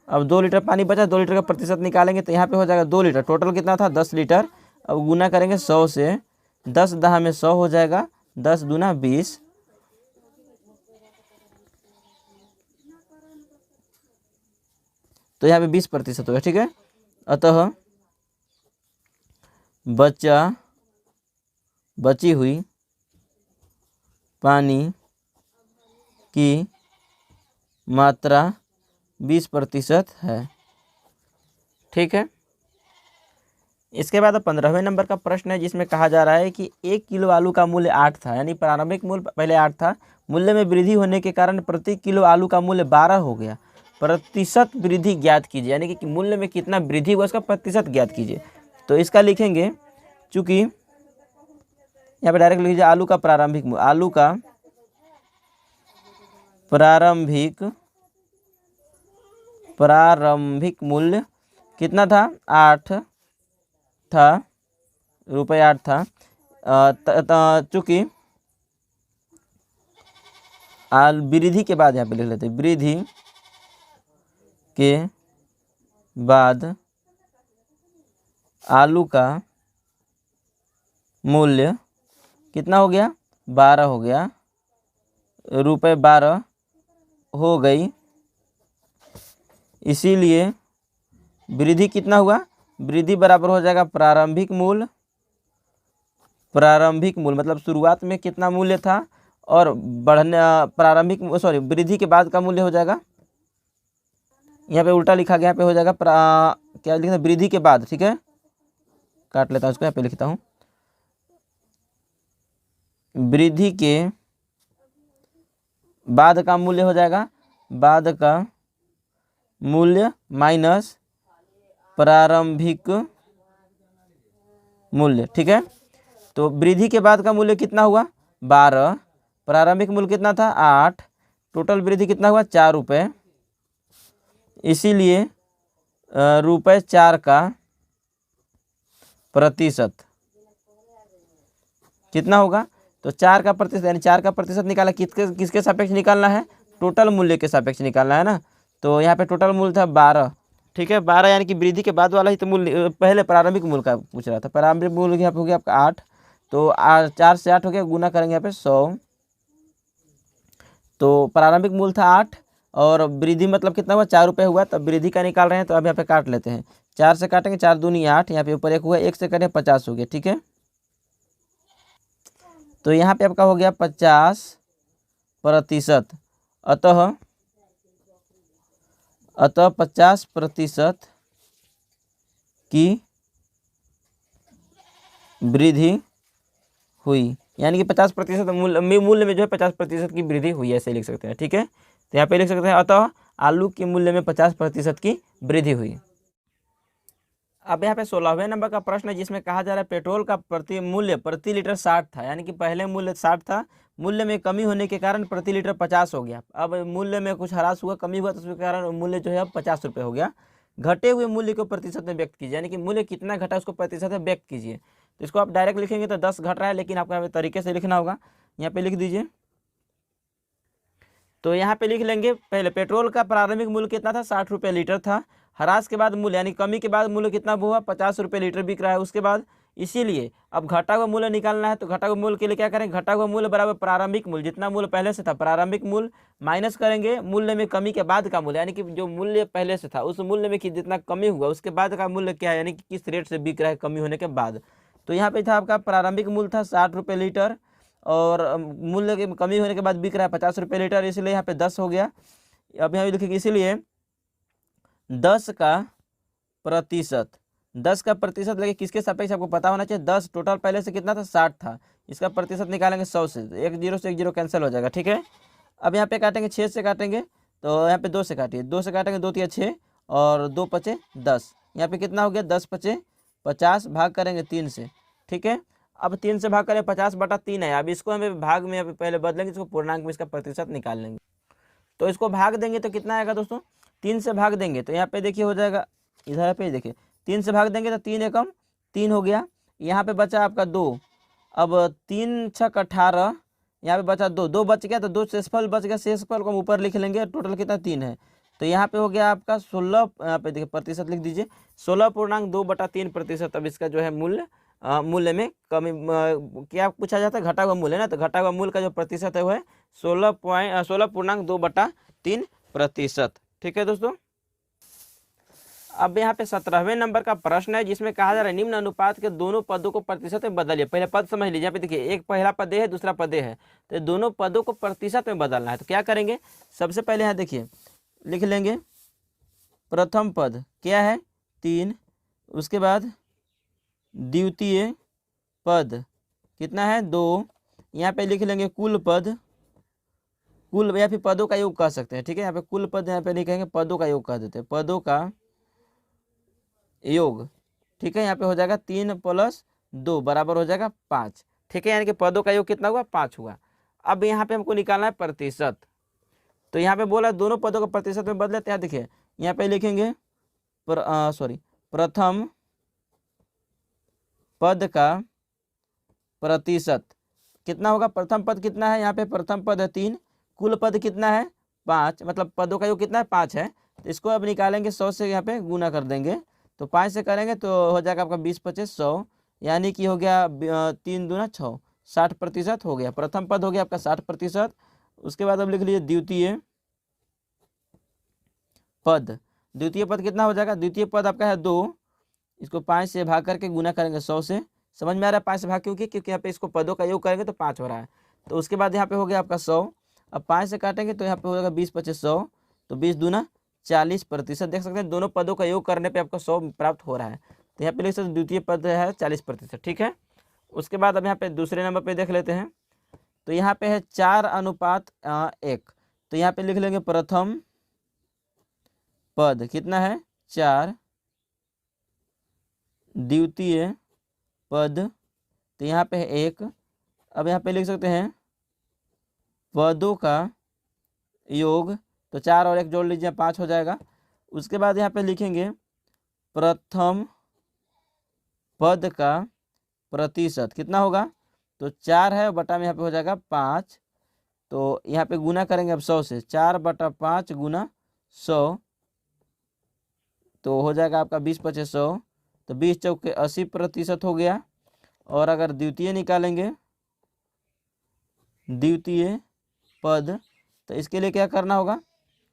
अब 2 लीटर पानी बचा, 2 लीटर का प्रतिशत निकालेंगे तो यहाँ पे हो जाएगा 2 लीटर। टोटल कितना था 10 लीटर। अब गुना करेंगे 100 से, 10 दहा में 100 हो जाएगा, 10 दूना 20। तो यहाँ पे 20% होगा, ठीक है। अतः बची हुई पानी की मात्रा 20% है, ठीक है। इसके बाद 15वें नंबर का प्रश्न है जिसमें कहा जा रहा है कि 1 किलो आलू का मूल्य 8 था, यानी प्रारंभिक मूल्य पहले 8 था, मूल्य में वृद्धि होने के कारण प्रति किलो आलू का मूल्य 12 हो गया, प्रतिशत वृद्धि ज्ञात कीजिए, यानी कि मूल्य में कितना वृद्धि हुआ उसका प्रतिशत ज्ञात कीजिए। तो इसका लिखेंगे, चूँकि यहाँ पे डायरेक्ट लिख लीजिए आलू का प्रारंभिक मूल्य कितना था, 8 था, रुपये 8 था। चूँकि वृद्धि के बाद, यहाँ पे लिख लेते हैं वृद्धि के बाद आलू का मूल्य कितना हो गया, 12 हो गया, रुपये 12 हो गई, इसीलिए वृद्धि कितना हुआ, वृद्धि बराबर हो जाएगा प्रारंभिक मूल्य मतलब शुरुआत में कितना मूल्य था और वृद्धि के बाद का मूल्य हो जाएगा, यहाँ पे उल्टा लिखा गया, यहाँ पे हो जाएगा क्या लिखना, वृद्धि के बाद, ठीक है, काट लेता हूँ इसको, यहाँ पे लिखता हूँ वृद्धि के बाद का मूल्य हो जाएगा, बाद का मूल्य माइनस प्रारंभिक मूल्य, ठीक है। तो वृद्धि के बाद का मूल्य कितना हुआ 12, प्रारंभिक मूल्य कितना था 8, टोटल वृद्धि कितना हुआ 4 रुपये, इसीलिए रुपये 4 का प्रतिशत कितना होगा, तो 4 का प्रतिशत, यानी 4 का प्रतिशत निकाला, किसके सापेक्ष निकालना है, टोटल मूल्य के सापेक्ष निकालना है ना। तो यहाँ पे टोटल मूल्य था 12, ठीक है, 12 यानी कि वृद्धि के बाद वाला ही तो मूल्य, पहले प्रारंभिक मूल्य का पूछ रहा था, प्रारंभिक मूल्य यहाँ पे हो गया आपका 8, तो 4 से 8 हो गया, गुना करेंगे यहाँ पे 100, तो प्रारंभिक मूल्य था 8 और वृद्धि मतलब कितना हुआ 4 रुपये हुआ, तब वृद्धि का निकाल रहे हैं, तो अब यहाँ पे काट लेते हैं, 4 से काटेंगे 4 दूनी 8, यहाँ पे ऊपर 1 हुआ, 1 से कटें 50 हो गया, ठीक है। तो यहाँ पे आपका हो गया 50%, अतः 50% की वृद्धि हुई, यानी कि 50% मूल्य में जो है 50% की वृद्धि हुई, ऐसे लिख सकते हैं, ठीक है। तो यहाँ पे लिख सकते हैं अतः आलू के मूल्य में 50% की वृद्धि हुई। अब यहाँ पे 16वें नंबर का प्रश्न है जिसमें कहा जा रहा है पेट्रोल का मूल्य प्रति लीटर 60 था, यानी कि पहले मूल्य 60 था, मूल्य में कमी होने के कारण प्रति लीटर 50 हो गया। अब मूल्य में कुछ ह्रास हुआ, कमी हुआ, तो उसके कारण मूल्य जो है अब 50 रुपये हो गया। घटे हुए मूल्य को प्रतिशत में व्यक्त कीजिए, यानी कि मूल्य कितना घटा उसको प्रतिशत में व्यक्त कीजिए। तो इसको आप डायरेक्ट लिखेंगे तो 10 घट रहा है, लेकिन आपको यहाँ पे तरीके से लिखना होगा। यहाँ पे लिख दीजिए, तो यहाँ पे लिख लेंगे पहले पेट्रोल का प्रारंभिक मूल्य कितना था, 60 रुपये लीटर था। ह्रास के बाद मूल्य यानी कमी के बाद मूल्य कितना हुआ, 50 रुपये लीटर बिक रहा है उसके बाद। इसीलिए अब घटा हुआ मूल्य निकालना है, तो घटा हुआ मूल्य के लिए क्या करें, घटा हुआ मूल्य बराबर प्रारंभिक मूल्य, जितना मूल्य पहले से था प्रारंभिक मूल्य माइनस करेंगे मूल्य में कमी के बाद का मूल्य, यानी कि जो मूल्य पहले से था उस मूल्य में जितना कमी हुआ उसके बाद का मूल्य क्या है, यानी कि किस रेट से बिक रहा है कमी होने के बाद। तो यहाँ पे था आपका प्रारंभिक मूल्य था 60 रुपये लीटर और मूल्य की कमी होने के बाद बिक रहा है 50 रुपये लीटर, इसलिए यहाँ पे 10 हो गया। अब यहाँ लिखेंगे इसीलिए 10 का प्रतिशत, 10 का प्रतिशत लगे किसके सापेक्ष आपको पता होना चाहिए। 10 टोटल पहले से कितना था, 60 था, इसका प्रतिशत निकालेंगे 100 से, एक जीरो से एक जीरो कैंसिल हो जाएगा, ठीक है। अब यहाँ पे काटेंगे 6 से काटेंगे, तो यहाँ पे 2 से काटिए, 2 से काटेंगे 2 तिया 6 और 2 पचे 10, यहाँ पे कितना हो गया 10 पचे 50, भाग करेंगे 3 से, ठीक है। अब 3 से भाग करें 50/3 है। अब इसको हमें भाग में पहले बदलेंगे, इसको पूर्णांक में इसका प्रतिशत निकाल लेंगे। तो इसको भाग देंगे तो कितना आएगा दोस्तों, 3 से भाग देंगे तो यहाँ पे देखिए हो जाएगा, इधर पे देखिए 3 से भाग देंगे तो 3 एकम 3 हो गया। यहाँ पे बचा आपका 2, अब 3 छक 18, यहाँ पे बचा 2, 2 बच गया तो 2 शेषफल बच गया, शेषफल को हम ऊपर लिख लेंगे, टोटल कितना 3 है। तो यहाँ पे हो गया आपका 16, यहाँ पे देखिए प्रतिशत लिख दीजिए 16.2/3%। अब इसका जो है मूल्य में कमी क्या पूछा जाता है, घटा हुआ मूल्य ना, तो घटा हुआ मूल्य का जो प्रतिशत है वो है 16.2/3%, ठीक है दोस्तों। अब यहाँ पे 17वें नंबर का प्रश्न है जिसमें कहा जा रहा है निम्न अनुपात के दोनों पदों को प्रतिशत में बदलिए। पहले पद समझ लीजिए, यहाँ पे देखिए एक पहला पद है दूसरा पद है, तो दोनों पदों को प्रतिशत में बदलना है। तो क्या करेंगे, सबसे पहले यहाँ देखिए लिख लेंगे प्रथम पद क्या है 3, उसके बाद द्वितीय पद कितना है 2, यहाँ पे लिख लेंगे कुल पद, कुल या फिर पदों का योग कह सकते हैं, ठीक है। यहाँ पे कुल पद यहाँ पे नहीं कहेंगे, पदों का योग कह देते हैं, पदों का योग, ठीक है। यहाँ पे हो जाएगा 3 + 2 बराबर हो जाएगा 5, ठीक है, यानी कि पदों का योग कितना हुआ 5 हुआ। अब यहाँ पे हमको निकालना है प्रतिशत, तो यहाँ पे बोला दोनों पदों को प्रतिशत में बदले, तो देखिए यहाँ पे लिखेंगे प्रथम पद का प्रतिशत कितना होगा, प्रथम पद कितना है, यहाँ पे प्रथम पद है 3, कुल पद कितना है 5, मतलब पदों का योग कितना है 5 है। तो इसको अब निकालेंगे 100 से, यहाँ पे गुना कर देंगे, तो 5 से करेंगे तो हो जाएगा आपका 20 × 25 100, यानी कि हो गया 3 दूना 6, 60% हो गया। प्रथम पद हो गया आपका 60%। उसके बाद अब लिख लीजिए द्वितीय पद, द्वितीय पद कितना हो जाएगा, द्वितीय पद आपका है 2, इसको 5 से भाग करके गुना करेंगे 100 से, समझ में आ रहा है 5 से भाग क्योंकि यहाँ पे इसको पदों का योग करेंगे तो 5 हो रहा है। तो उसके बाद यहाँ पे हो गया आपका 100, अब 5 से काटेंगे तो यहाँ पे हो जाएगा 20 × 25 100, तो 20 दूना 40%, देख सकते हैं दोनों पदों का योग करने पे आपको 100 प्राप्त हो रहा है। तो यहाँ पे लिख सकते द्वितीय पद है 40%, ठीक है। उसके बाद अब यहाँ पे दूसरे नंबर पे देख लेते हैं, तो यहाँ पे है 4:1, तो यहाँ पे लिख लेंगे प्रथम पद कितना है 4, द्वितीय पद तो यहाँ पे है 1। अब यहाँ पे लिख सकते हैं पदों का योग, तो 4 और 1 जोड़ लीजिए 5 हो जाएगा। उसके बाद यहाँ पे लिखेंगे प्रथम पद का प्रतिशत कितना होगा, तो 4 है बटा में यहाँ पे हो जाएगा 5, तो यहाँ पे गुना करेंगे अब 100 से, 4/5 गुना 100, तो हो जाएगा आपका 20 × 25 100, तो 20 चौके 80% हो गया। और अगर द्वितीय निकालेंगे द्वितीय पद, तो इसके लिए क्या करना होगा,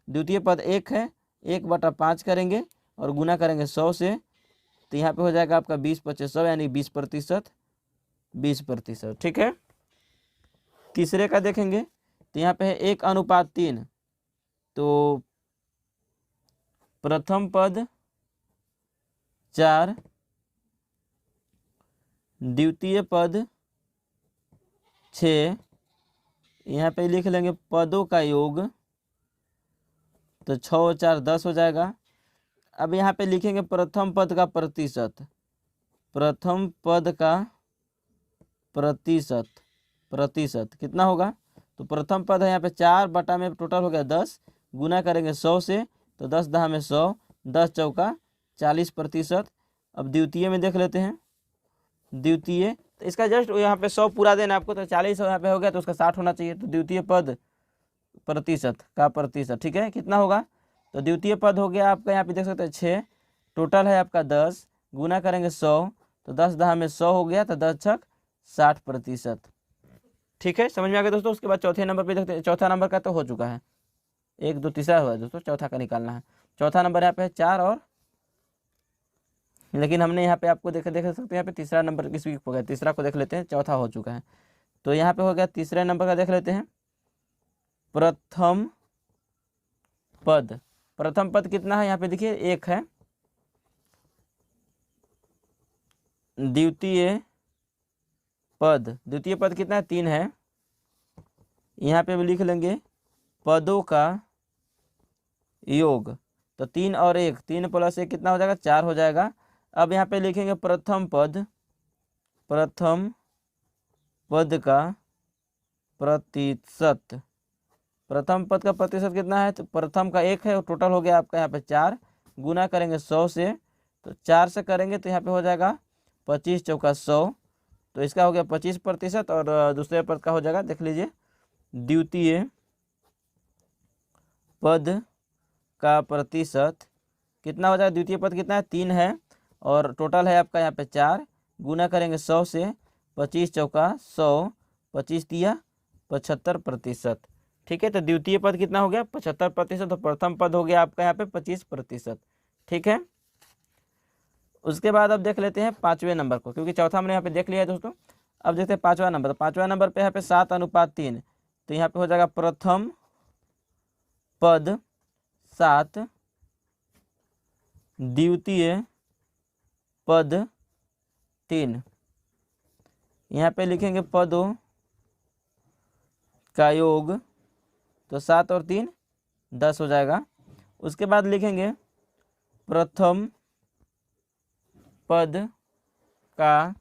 द्वितीय पद 1 है, 1/5 करेंगे और गुना करेंगे 100 से, तो यहाँ पे हो जाएगा आपका 20 × 25 100, यानी 20%, 20%, ठीक है। तीसरे का देखेंगे तो यहाँ पे है 1:3, तो प्रथम पद 4, द्वितीय पद 6, यहाँ पे लिख लेंगे पदों का योग तो 6 और 4 10 हो जाएगा। अब यहाँ पे लिखेंगे प्रथम पद का प्रतिशत, प्रथम पद का प्रतिशत, प्रतिशत कितना होगा, तो प्रथम पद है यहाँ पे 4 बटा में टोटल हो गया 10, गुना करेंगे 100 से, तो 10 दहा में 100, 10 चौका 40%। अब द्वितीय में देख लेते हैं, द्वितीय तो इसका जस्ट यहाँ पे 100 पूरा देना आपको, तो 40 यहाँ पे हो गया तो उसका 60 होना चाहिए। तो द्वितीय पद प्रतिशत का प्रतिशत, ठीक है, कितना होगा, तो द्वितीय पद हो गया आपका, यहाँ पे देख सकते हैं 6, टोटल है आपका 10, गुना करेंगे 100, तो 10 दहा में 100 हो गया, तो 10 छक 60%। ठीक है, समझ में आ गया दोस्तों। उसके बाद चौथे नंबर पे देखते हैं, चौथा नंबर का तो हो चुका है, 1 2 तीसरा हुआ है दोस्तों, चौथा का निकालना है। चौथा नंबर यहाँ पे है 4 और, लेकिन हमने यहाँ पे आपको देख सकते हैं यहाँ पे तीसरा नंबर किस वीक हो गया, तीसरा को देख लेते हैं, चौथा हो चुका है। तो यहाँ पे हो गया तीसरे नंबर का देख लेते हैं, प्रथम पद, प्रथम पद कितना है यहाँ पे देखिए 1 है, द्वितीय पद, द्वितीय पद कितना है 3 है, यहाँ पे भी लिख लेंगे पदों का योग, तो 3 और 1, 3 प्लस 1 कितना हो जाएगा 4 हो जाएगा। अब यहाँ पे लिखेंगे प्रथम पद, प्रथम पद का प्रतिशत, प्रथम पद का प्रतिशत कितना है, तो प्रथम का 1 है और टोटल हो गया आपका यहाँ पे 4, गुना करेंगे 100 से, तो 4 से करेंगे तो यहाँ पे हो जाएगा 25 चौका 100, तो इसका हो गया 25%। और दूसरे पद का हो जाएगा देख लीजिए, द्वितीय पद का प्रतिशत कितना हो जाएगा, द्वितीय पद कितना है 3 है और टोटल है आपका यहाँ पे 4, गुना करेंगे 100 से, 25 चौका 100, 25 तिया 75%। ठीक है, तो द्वितीय पद कितना हो गया 75%, तो प्रथम पद हो गया आपका यहाँ पे 25%। ठीक है, उसके बाद अब देख लेते हैं पाँचवें नंबर को, क्योंकि चौथा हमने यहाँ पे देख लिया है दोस्तों। अब देखते हैं पाँचवा नंबर, तो पाँचवा नंबर पे यहाँ पे 7:3, तो यहाँ पे हो जाएगा प्रथम पद 7, द्वितीय पद 3, यहाँ पे लिखेंगे पदों का योग, तो 7 और 3 10 हो जाएगा। उसके बाद लिखेंगे प्रथम पद का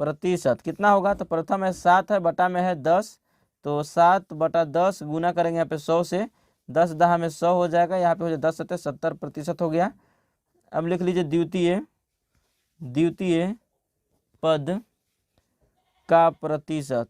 प्रतिशत कितना होगा, तो प्रथम है 7 है, बटा में है 10, तो 7 बटा 10 गुना करेंगे यहाँ पे 100 से, 10 दहा में 100 हो जाएगा, यहाँ पे हो जाए 10 सत्ते 70% हो गया। अब लिख लीजिए द्वितीय, द्वितीय पद का प्रतिशत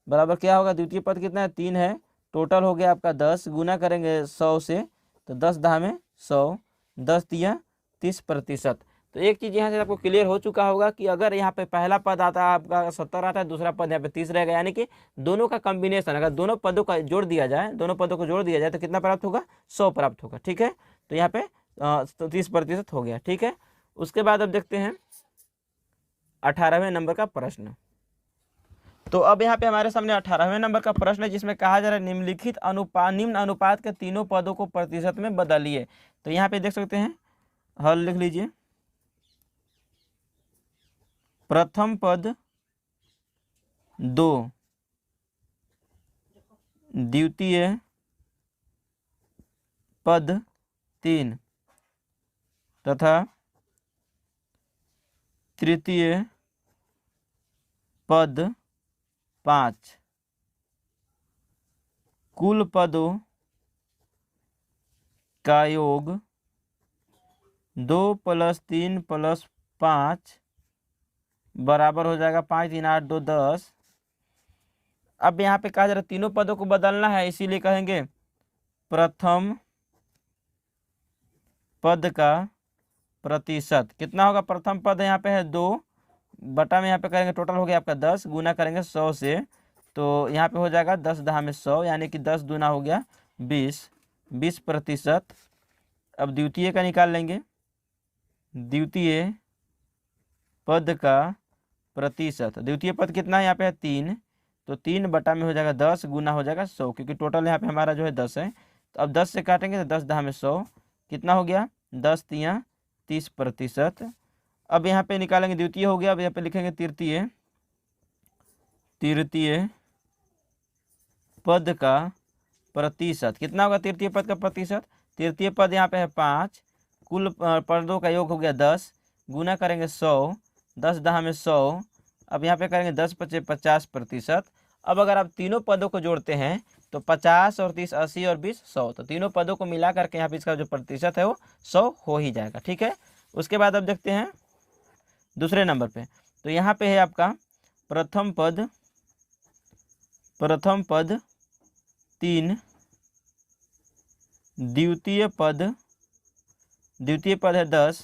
बराबर क्या होगा, द्वितीय पद कितना है 3 है, टोटल हो गया आपका 10, गुना करेंगे 100 से, तो 10 दहा में 100, 10 तिया 30%। तो एक चीज़ यहाँ से आपको क्लियर हो चुका होगा कि अगर यहाँ पे पहला पद आता है आपका 70 आता है, दूसरा पद यहाँ पे 30 रहेगा, यानी कि दोनों का कॉम्बिनेशन, अगर दोनों पदों का जोड़ दिया जाए, दोनों पदों को जोड़ दिया जाए तो कितना प्राप्त होगा 100 प्राप्त होगा। ठीक है, तो यहाँ पे 30% हो गया। ठीक है, उसके बाद अब देखते हैं 18वें नंबर का प्रश्न। तो अब यहाँ पे हमारे सामने 18वें नंबर का प्रश्न है, जिसमें कहा जा रहा है निम्नलिखित निम्न अनुपात के तीनों पदों को प्रतिशत में बदलिए। तो यहाँ पे देख सकते हैं, हल लिख लीजिए, प्रथम पद 2, द्वितीय पद 3 तथा तृतीय पद 5, कुल पदों का योग 2 + 3 + 5 बराबर हो जाएगा 5 3 8 2 10। अब यहाँ पे कहा जा रहा है तीनों पदों को बदलना है, इसीलिए कहेंगे प्रथम पद का प्रतिशत कितना होगा, प्रथम पद यहाँ पे है 2, बटा में यहाँ पे करेंगे टोटल हो गया आपका 10, गुना करेंगे 100 से, तो यहाँ पे हो जाएगा 10 दहा में 100, यानी कि 10 दूना हो गया 20%। अब द्वितीय का निकाल लेंगे, द्वितीय पद का प्रतिशत, द्वितीय पद कितना है यहाँ पे है 3, तो 3 बटा में हो जाएगा 10, गुना हो जाएगा 100, क्योंकि टोटल यहाँ पे हमारा जो है 10 है। तो अब 10 से काटेंगे तो 10 दहा में 100 कितना हो गया, 10 तिया 30%। अब यहाँ पे निकालेंगे द्वितीय हो गया, अब यहाँ पे लिखेंगे तृतीय, तृतीय पद का प्रतिशत कितना होगा, तृतीय पद का प्रतिशत, तृतीय पद यहाँ पे है 5, कुल पदों का योग हो गया 10, गुना करेंगे 100, 10 दहा में 100, अब यहाँ पे करेंगे 10 पचे 50%। अब अगर आप तीनों पदों को जोड़ते हैं तो 50 और 30 80 और 20 100, तो तीनों पदों को मिला करके यहाँ पे इसका जो प्रतिशत है वो 100 हो ही जाएगा। ठीक है, उसके बाद अब देखते हैं दूसरे नंबर पे। तो यहाँ पे है आपका प्रथम पद 3, द्वितीय पद है 10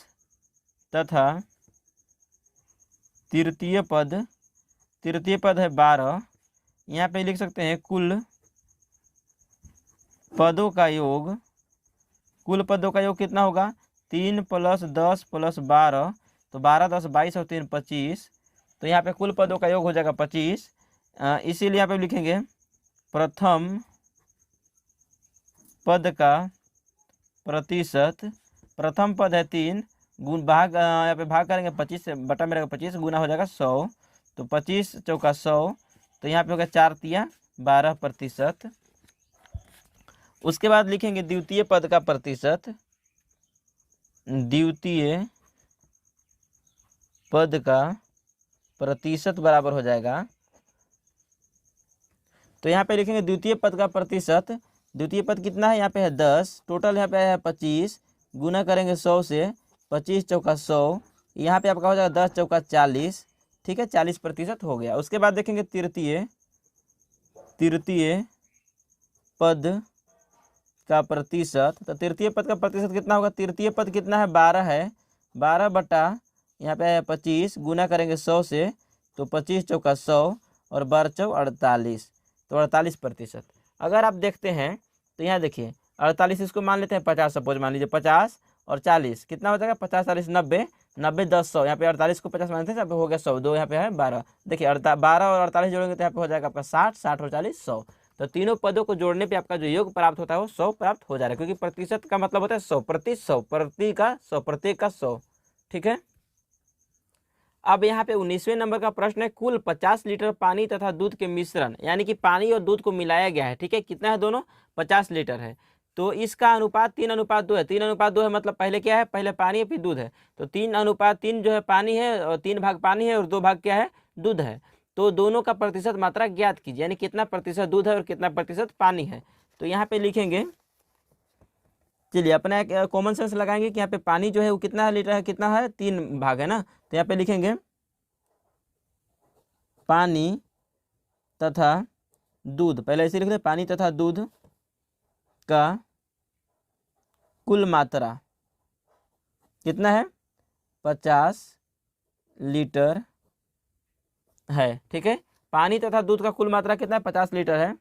तथा तृतीय पद है 12। यहाँ पे लिख सकते हैं कुल पदों का योग कितना होगा, 3 + 10 + 12, तो 12 10 22 और 3 25, तो यहाँ पे कुल पदों का योग हो जाएगा 25। इसीलिए यहाँ पे लिखेंगे प्रथम पद का प्रतिशत, प्रथम पद है 3, यहाँ पे भाग करेंगे 25 से, बटा में रहेगा 25, गुना हो जाएगा 100, तो 25 चौका 100, तो यहाँ पे होगा 4 तिया 12%। उसके बाद लिखेंगे द्वितीय पद का प्रतिशत, द्वितीय पद का प्रतिशत बराबर हो जाएगा, तो यहाँ पे लिखेंगे द्वितीय पद का प्रतिशत, द्वितीय पद कितना है यहाँ पे है 10, टोटल यहाँ पे है 25, गुना करेंगे 100 से, 25 चौका 100, यहाँ पे आपका हो जाएगा 10 चौका 40, ठीक है, 40% हो गया। उसके बाद देखेंगे तृतीय पद का प्रतिशत, तो तृतीय पद का प्रतिशत कितना होगा, तृतीय पद कितना है 12 है, 12 बटा यहाँ पे है 25, गुना करेंगे 100 से, तो 25 चौका 100 और 12 चौ 48, तो 48%। अगर आप देखते हैं तो यहाँ देखिए 48, इसको मान लेते हैं 50, सपोज मान लीजिए 50 और 40 कितना हो जाएगा, 50 40 90, 90 10 100, यहाँ पे 48 को 50 मानते हैं, यहाँ पे हो गया 100, 2 यहाँ पे है 12, देखिए 12 और 48 जोड़ेंगे तो यहाँ पे हो जाएगा आपका 60, 60 और 40 100, तो तीनों पदों को जोड़ने पे आपका जो योग प्राप्त होता है वो 100 प्राप्त हो जा रहा है, क्योंकि प्रतिशत का मतलब होता है 100 प्रति 100, प्रत्येक का 100। ठीक है, अब यहाँ पे 19वें नंबर का प्रश्न है, कुल 50 लीटर पानी तथा दूध के मिश्रण, यानी कि पानी और दूध को मिलाया गया है। ठीक है, कितना है दोनों, 50 लीटर है, तो इसका अनुपात 3:2 है। 3:2 है मतलब पहले क्या है, पहले पानी है फिर दूध है, तो 3:3 जो है पानी है, और 3 भाग पानी है और 2 भाग क्या है, दूध है। तो दोनों का प्रतिशत मात्रा ज्ञात कीजिए, यानी कितना प्रतिशत दूध है और कितना प्रतिशत पानी है। तो यहाँ पे लिखेंगे, चलिए अपना एक कॉमन सेंस लगाएंगे कि यहाँ पे पानी जो है वो कितना लीटर है, कितना है, 3 भाग है ना, तो यहाँ पे लिखेंगे पानी तथा दूध, पहले ऐसे लिख दे, पानी तथा दूध का कुल मात्रा कितना है, 50 लीटर है। ठीक है, पानी तथा दूध का कुल मात्रा कितना है, 50 लीटर है।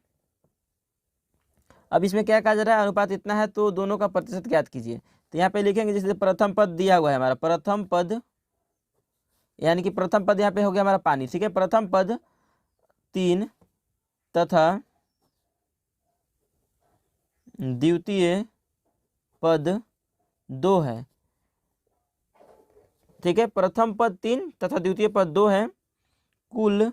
अब इसमें क्या कहा जा रहा है, अनुपात इतना है, तो दोनों का प्रतिशत ज्ञात कीजिए। तो यहाँ पे लिखेंगे जैसे प्रथम पद दिया हुआ है हमारा, प्रथम पद यानी कि प्रथम पद यहाँ पे हो गया हमारा पानी। ठीक है, प्रथम पद 3 तथा द्वितीय पद 2 है। ठीक है, प्रथम पद 3 तथा द्वितीय पद 2 है, कुल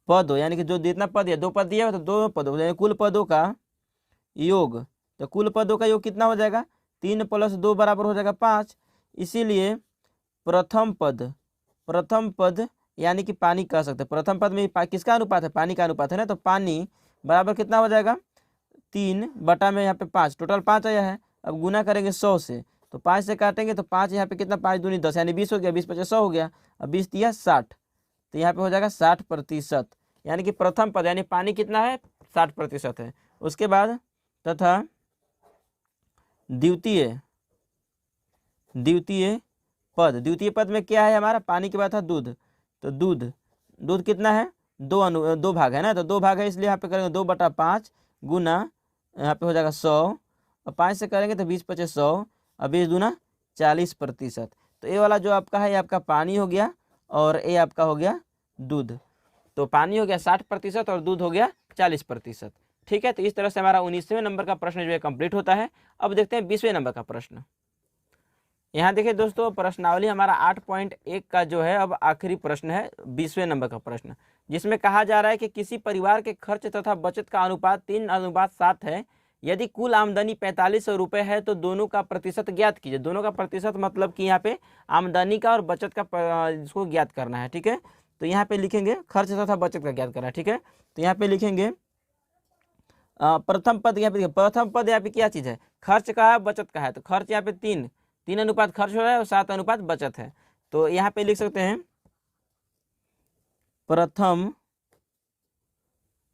पद यानी कि जो जितना पद है, 2 पद दिया है तो 2 पदों, यानी कुल पदों का योग, तो कुल पदों का योग कितना हो जाएगा, 3 + 2 बराबर हो जाएगा 5। इसीलिए प्रथम पद यानी कि पानी कह सकते हैं, प्रथम पद में किसका अनुपात है, पानी का अनुपात है ना, तो पानी बराबर कितना हो जाएगा, 3 बटा में यहाँ पे 5, टोटल 5 आया है। अब गुना करेंगे 100 से, तो 5 से काटेंगे तो 5 यहाँ पे कितना, 5 दूनी 10 यानी 20 हो गया, 20 × 5 100 हो गया, अब 20 × 3 60, तो यहाँ पे हो जाएगा 60%, यानी कि प्रथम पद यानी पानी कितना है, 60% है। उसके बाद तथा द्वितीय पद में क्या है हमारा, पानी के बाद था दूध, तो दूध कितना है, 2 भाग है ना, तो 2 भाग है, इसलिए यहाँ पे करेंगे 2 बटा 5 गुना, यहाँ पे हो जाएगा 100, और 5 से करेंगे तो 20 × 5 100, और 20 दूना 40%। तो ये वाला जो आपका है ये आपका पानी हो गया, और ये आपका हो गया दूध, तो पानी हो गया 60% और दूध हो गया 40%। ठीक है, तो इस तरह से हमारा 19वें नंबर का प्रश्न जो है कंप्लीट होता है। अब देखते हैं 20वें नंबर का प्रश्न। यहाँ देखिए दोस्तों, प्रश्नावली हमारा 8.1 का जो है अब आखिरी प्रश्न है, 20वें नंबर का प्रश्न, जिसमें कहा जा रहा है कि किसी परिवार के खर्च तथा बचत का अनुपात 3:7 है, यदि कुल आमदनी 4500 रुपये है तो दोनों का प्रतिशत ज्ञात कीजिए। दोनों का प्रतिशत मतलब कि यहाँ पे आमदनी का और बचत का इसको ज्ञात करना है, ठीक है। तो यहाँ पे लिखेंगे खर्च तथा बचत का ज्ञात करना है, ठीक है। तो यहाँ पे लिखेंगे प्रथम पद, यहाँ पे प्रथम पद यहाँ पे क्या चीज़ है, खर्च का है बचत का है। तो खर्च यहाँ पे 3 अनुपात खर्च हो रहा है और 7 अनुपात बचत है। तो यहाँ पे लिख सकते हैं प्रथम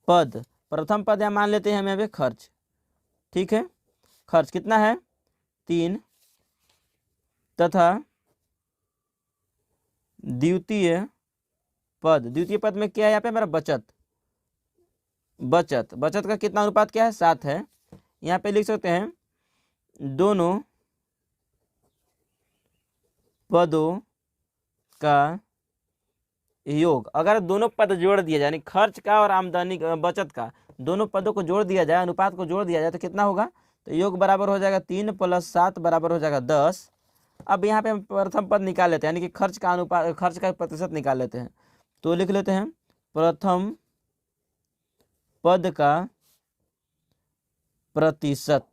पद, प्रथम पद यहाँ मान लेते हैं हम यहाँ पे खर्च, ठीक है। खर्च कितना है 3 तथा द्वितीय पद में क्या है यहाँ पे हमारा बचत, बचत का कितना अनुपात क्या है 7 है। यहाँ पे लिख सकते हैं दोनों पदों का योग। अगर दोनों पद जोड़ दिया जाए यानी खर्च का और आमदनी बचत का दोनों पदों को जोड़ दिया जाए, अनुपात को जोड़ दिया जाए तो कितना होगा, तो योग बराबर हो जाएगा 3 + 7 बराबर हो जाएगा 10। अब यहाँ पे हम प्रथम पद निकाल लेते हैं यानी कि खर्च का अनुपात, खर्च का प्रतिशत निकाल लेते हैं। तो लिख लेते हैं प्रथम पद का प्रतिशत,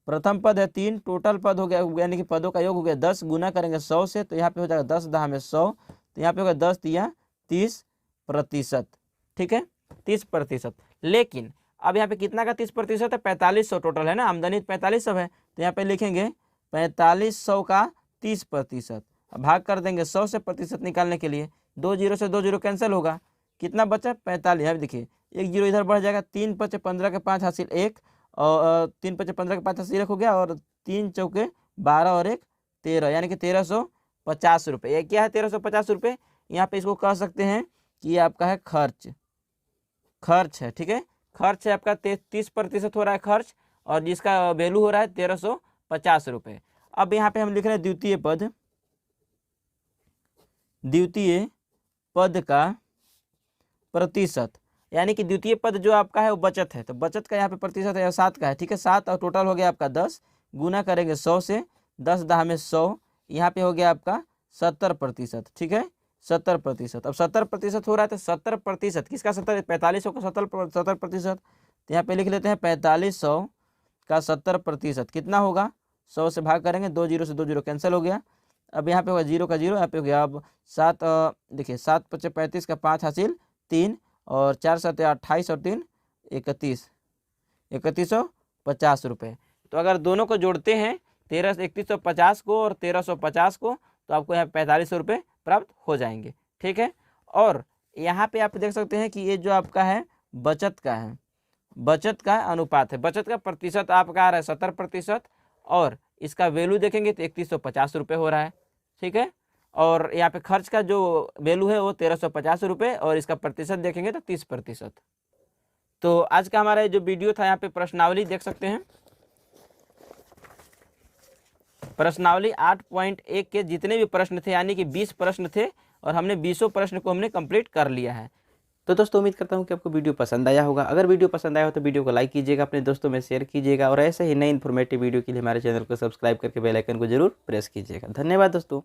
प्रथम पद है 3, टोटल पद हो गया यानी कि पदों का योग हो गया 10, गुना करेंगे 100 से तो यहाँ पे हो जाएगा 10 10 में 100, तो यहाँ पे होगा 10 × 30%, ठीक है 30%। लेकिन अब यहाँ पे कितना का 30% है, 4500 टोटल है ना, आमदनी 4500 है। तो यहाँ पे लिखेंगे 4500 का 30%, अब भाग कर देंगे 100 से प्रतिशत निकालने के लिए, 2 0 से 2 0 कैंसिल होगा, कितना बचा 45। यहाँ देखिए 1 0 इधर बढ़ जाएगा, 3 × 5 = 15 के 5 हासिल 1 और 3 × 5 = 15 के 5 हासिल 1 हो गया और 3 चौके 12 और 1 13 यानी कि 1350 रुपये। ये क्या है 1350 रुपये, यहाँ पे इसको कह सकते हैं कि ये आपका है खर्च है, ठीक है। खर्च है आपका 30% हो रहा है खर्च और जिसका वैल्यू हो रहा है 1350 रुपये। अब यहाँ पे हम लिख रहे हैं द्वितीय पद का प्रतिशत, यानी कि द्वितीय पद जो आपका है वो बचत है, तो बचत का यहाँ पे प्रतिशत है 7 का है, ठीक है 7 और टोटल हो गया आपका 10, गुना करेंगे 100 से, 10 10 में 100, यहाँ पे हो गया आपका 70%, ठीक है 70%। अब 70% हो रहा है तो 70% किसका 70, 4500 का 70%, तो यहाँ पे लिख लेते हैं 4500 का 70% कितना होगा, 100 से भाग करेंगे, 2 0 से 2 0 कैंसिल हो गया। अब यहाँ पे होगा 0 का 0, यहाँ पे हो गया अब 7 देखिए 7 × 5 = 35 का 5 हासिल 3 और 4 7 28 और 3 3150 रुपये। तो अगर दोनों को जोड़ते हैं 3150 को और 1350 को तो आपको यहाँ 4500 रुपये प्राप्त हो जाएंगे, ठीक है। और यहाँ पे आप देख सकते हैं कि ये जो आपका है बचत का है, बचत का अनुपात है, बचत का प्रतिशत आपका आ रहा है 70% और इसका वैल्यू देखेंगे तो 3150 रुपये हो रहा है, ठीक है। और यहाँ पे खर्च का जो वैल्यू है वो 1350 रुपये और इसका प्रतिशत देखेंगे तो 30%। तो आज का हमारा जो वीडियो था यहाँ पे प्रश्नावली देख सकते हैं, प्रश्नावली 8.1 के जितने भी प्रश्न थे यानी कि 20 प्रश्न थे और हमने 20 प्रश्न को हमने कंप्लीट कर लिया है। तो दोस्तों उम्मीद करता हूँ कि आपको वीडियो पसंद आया होगा। अगर वीडियो पसंद आया हो तो वीडियो को लाइक कीजिएगा, अपने दोस्तों में शेयर कीजिएगा और ऐसे ही नई इन्फॉर्मेटिव वीडियो के लिए हमारे चैनल को सब्सक्राइब करके बेल आइकन को जरूर प्रेस कीजिएगा। धन्यवाद दोस्तों।